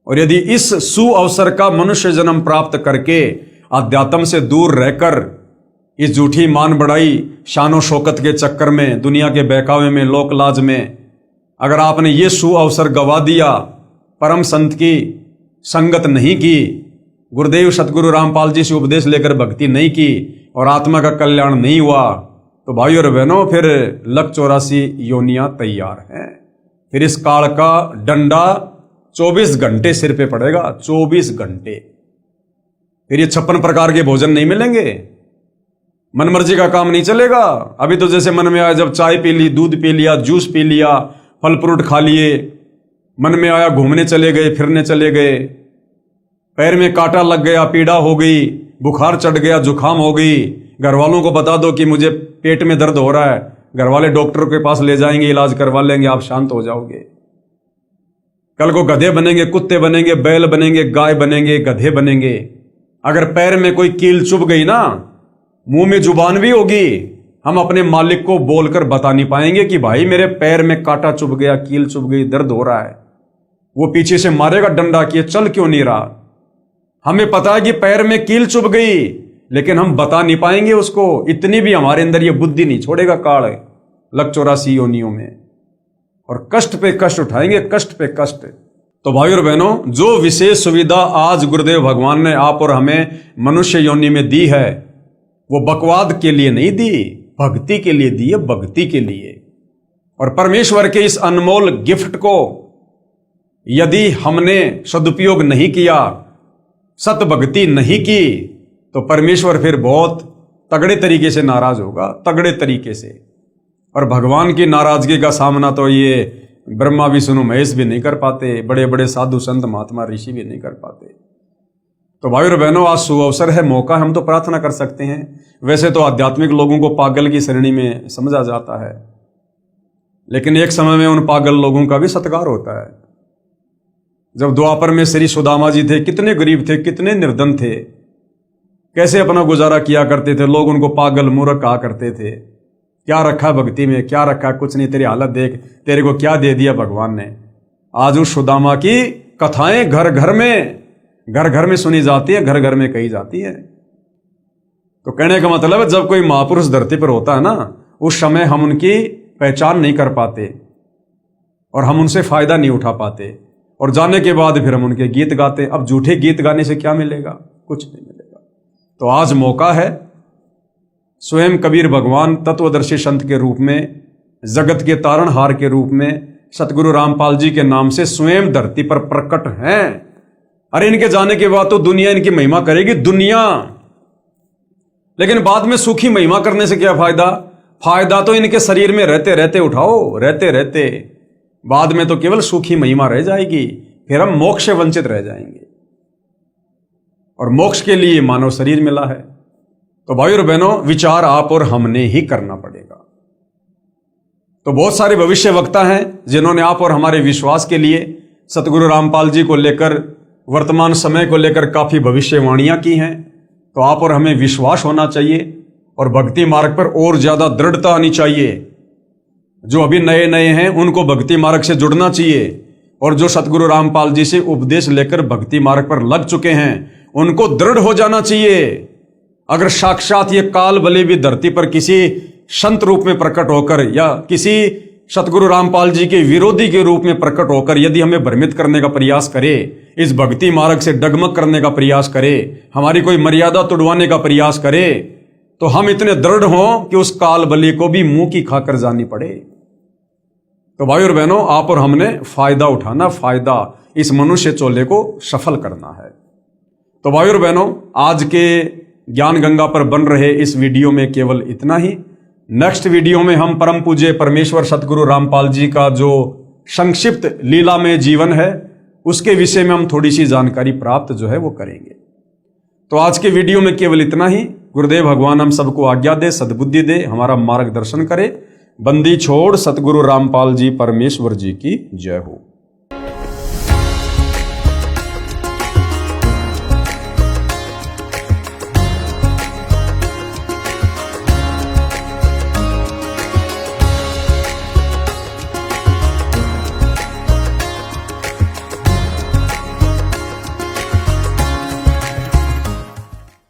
और यदि इस सुअवसर का मनुष्य जन्म प्राप्त करके अध्यात्म से दूर रहकर, इस झूठी मान बढ़ाई, शानो शौकत के चक्कर में, दुनिया के बहकावे में, लोक लाज में, अगर आपने ये सुअवसर गवा दिया, परम संत की संगत नहीं की, गुरुदेव सतगुरु रामपाल जी से उपदेश लेकर भक्ति नहीं की, और आत्मा का कल्याण नहीं हुआ, तो भाई और बहनों, फिर 184 योनियां तैयार हैं। फिर इस काल का डंडा 24 घंटे सिर पे पड़ेगा, 24 घंटे। फिर ये 56 प्रकार के भोजन नहीं मिलेंगे, मनमर्जी का काम नहीं चलेगा। अभी तो जैसे मन में आया, जब चाय पी ली, दूध पी लिया, जूस पी लिया, फल फ्रूट खा लिए, मन में आया घूमने चले गए, फिरने चले गए, पैर में कांटा लग गया, पीड़ा हो गई, बुखार चढ़ गया, जुकाम हो गई, घर वालों को बता दो कि मुझे पेट में दर्द हो रहा है, घर वाले डॉक्टर के पास ले जाएंगे, इलाज करवा लेंगे, आप शांत हो जाओगे। कल को गधे बनेंगे, कुत्ते बनेंगे, बैल बनेंगे, गाय बनेंगे, गधे बनेंगे। अगर पैर में कोई कील चुभ गई ना, मुंह में जुबान भी होगी, हम अपने मालिक को बोलकर बता नहीं पाएंगे कि भाई मेरे पैर में कांटा चुभ गया, कील चुभ गई, दर्द हो रहा है। वो पीछे से मारेगा डंडा कि चल क्यों नहीं रहा। हमें पता है कि पैर में कील चुभ गई, लेकिन हम बता नहीं पाएंगे उसको। इतनी भी हमारे अंदर ये बुद्धि नहीं छोड़ेगा काल 184 योनियों में, और कष्ट पे कष्ट उठाएंगे, कष्ट पे कष्ट। तो भाई और बहनों, जो विशेष सुविधा आज गुरुदेव भगवान ने आप और हमें मनुष्य योनि में दी है, वो बकवाद के लिए नहीं दी, भक्ति के लिए दी है, भक्ति के लिए। और परमेश्वर के इस अनमोल गिफ्ट को यदि हमने सदुपयोग नहीं किया, सत भक्ति नहीं की, तो परमेश्वर फिर बहुत तगड़े तरीके से नाराज होगा, तगड़े तरीके से। और भगवान की नाराजगी का सामना तो ये ब्रह्मा विष्णु महेश भी नहीं कर पाते, बड़े बड़े साधु संत महात्मा ऋषि भी नहीं कर पाते। तो भाई और बहनों, आज सुअवसर है, मौका है, हम तो प्रार्थना कर सकते हैं। वैसे तो आध्यात्मिक लोगों को पागल की श्रेणी में समझा जाता है, लेकिन एक समय में उन पागल लोगों का भी सत्कार होता है। जब द्वापर में श्री सुदामा जी थे, कितने गरीब थे, कितने निर्धन थे, कैसे अपना गुजारा किया करते थे, लोग उनको पागल मूर्ख कहा करते थे। क्या रखा भक्ति में, क्या रखा, कुछ नहीं, तेरी हालत देख, तेरे को क्या दे दिया भगवान ने। आज उस सुदामा की कथाएं घर घर में सुनी जाती है, घर घर में कही जाती है। तो कहने का मतलब है, जब कोई महापुरुष धरती पर होता है ना, उस समय हम उनकी पहचान नहीं कर पाते और हम उनसे फायदा नहीं उठा पाते, और जाने के बाद फिर हम उनके गीत गाते। अब झूठे गीत गाने से क्या मिलेगा, कुछ नहीं मिलेगा। तो आज मौका है, स्वयं कबीर भगवान तत्वदर्शी संत के रूप में जगत के तारणहार के रूप में सतगुरु रामपाल जी के नाम से स्वयं धरती पर प्रकट हैं। अरे इनके जाने के बाद तो दुनिया इनकी महिमा करेगी, दुनिया। लेकिन बाद में सुखी महिमा करने से क्या फायदा? फायदा तो इनके शरीर में रहते रहते उठाओ, रहते रहते। बाद में तो केवल सुखी महिमा रह जाएगी, फिर हम मोक्ष से वंचित रह जाएंगे। और मोक्ष के लिए मानव शरीर मिला है। तो भाई और बहनों, विचार आप और हमने ही करना पड़ेगा। तो बहुत सारे भविष्य वक्ता हैं जिन्होंने आप और हमारे विश्वास के लिए सतगुरु रामपाल जी को लेकर, वर्तमान समय को लेकर काफी भविष्यवाणियां की हैं। तो आप और हमें विश्वास होना चाहिए और भक्ति मार्ग पर और ज्यादा दृढ़ता आनी चाहिए। जो अभी नए नए हैं उनको भक्ति मार्ग से जुड़ना चाहिए, और जो सतगुरु रामपाल जी से उपदेश लेकर भक्ति मार्ग पर लग चुके हैं उनको दृढ़ हो जाना चाहिए। अगर साक्षात ये काल बलि भी धरती पर किसी संत रूप में प्रकट होकर या किसी सतगुरु रामपाल जी के विरोधी के रूप में प्रकट होकर यदि हमें भ्रमित करने का प्रयास करे, इस भक्ति मार्ग से डगमग करने का प्रयास करे, हमारी कोई मर्यादा तोड़वाने का प्रयास करे, तो हम इतने दृढ़ हों कि उस काल बलि को भी मुंह की खाकर जानी पड़े। तो भाई और बहनों, आप और हमने फायदा उठाना, फायदा इस मनुष्य चोले को सफल करना है। तो भाई और बहनों, आज के ज्ञान गंगा पर बन रहे इस वीडियो में केवल इतना ही। नेक्स्ट वीडियो में हम परम पूज्य परमेश्वर सतगुरु रामपाल जी का जो संक्षिप्त लीला में जीवन है उसके विषय में हम थोड़ी सी जानकारी प्राप्त जो है वो करेंगे। तो आज के वीडियो में केवल इतना ही। गुरुदेव भगवान हम सबको आज्ञा दे, सद्बुद्धि दे, हमारा मार्गदर्शन करे। बंदी छोड़ सतगुरु रामपाल जी परमेश्वर जी की जय हो।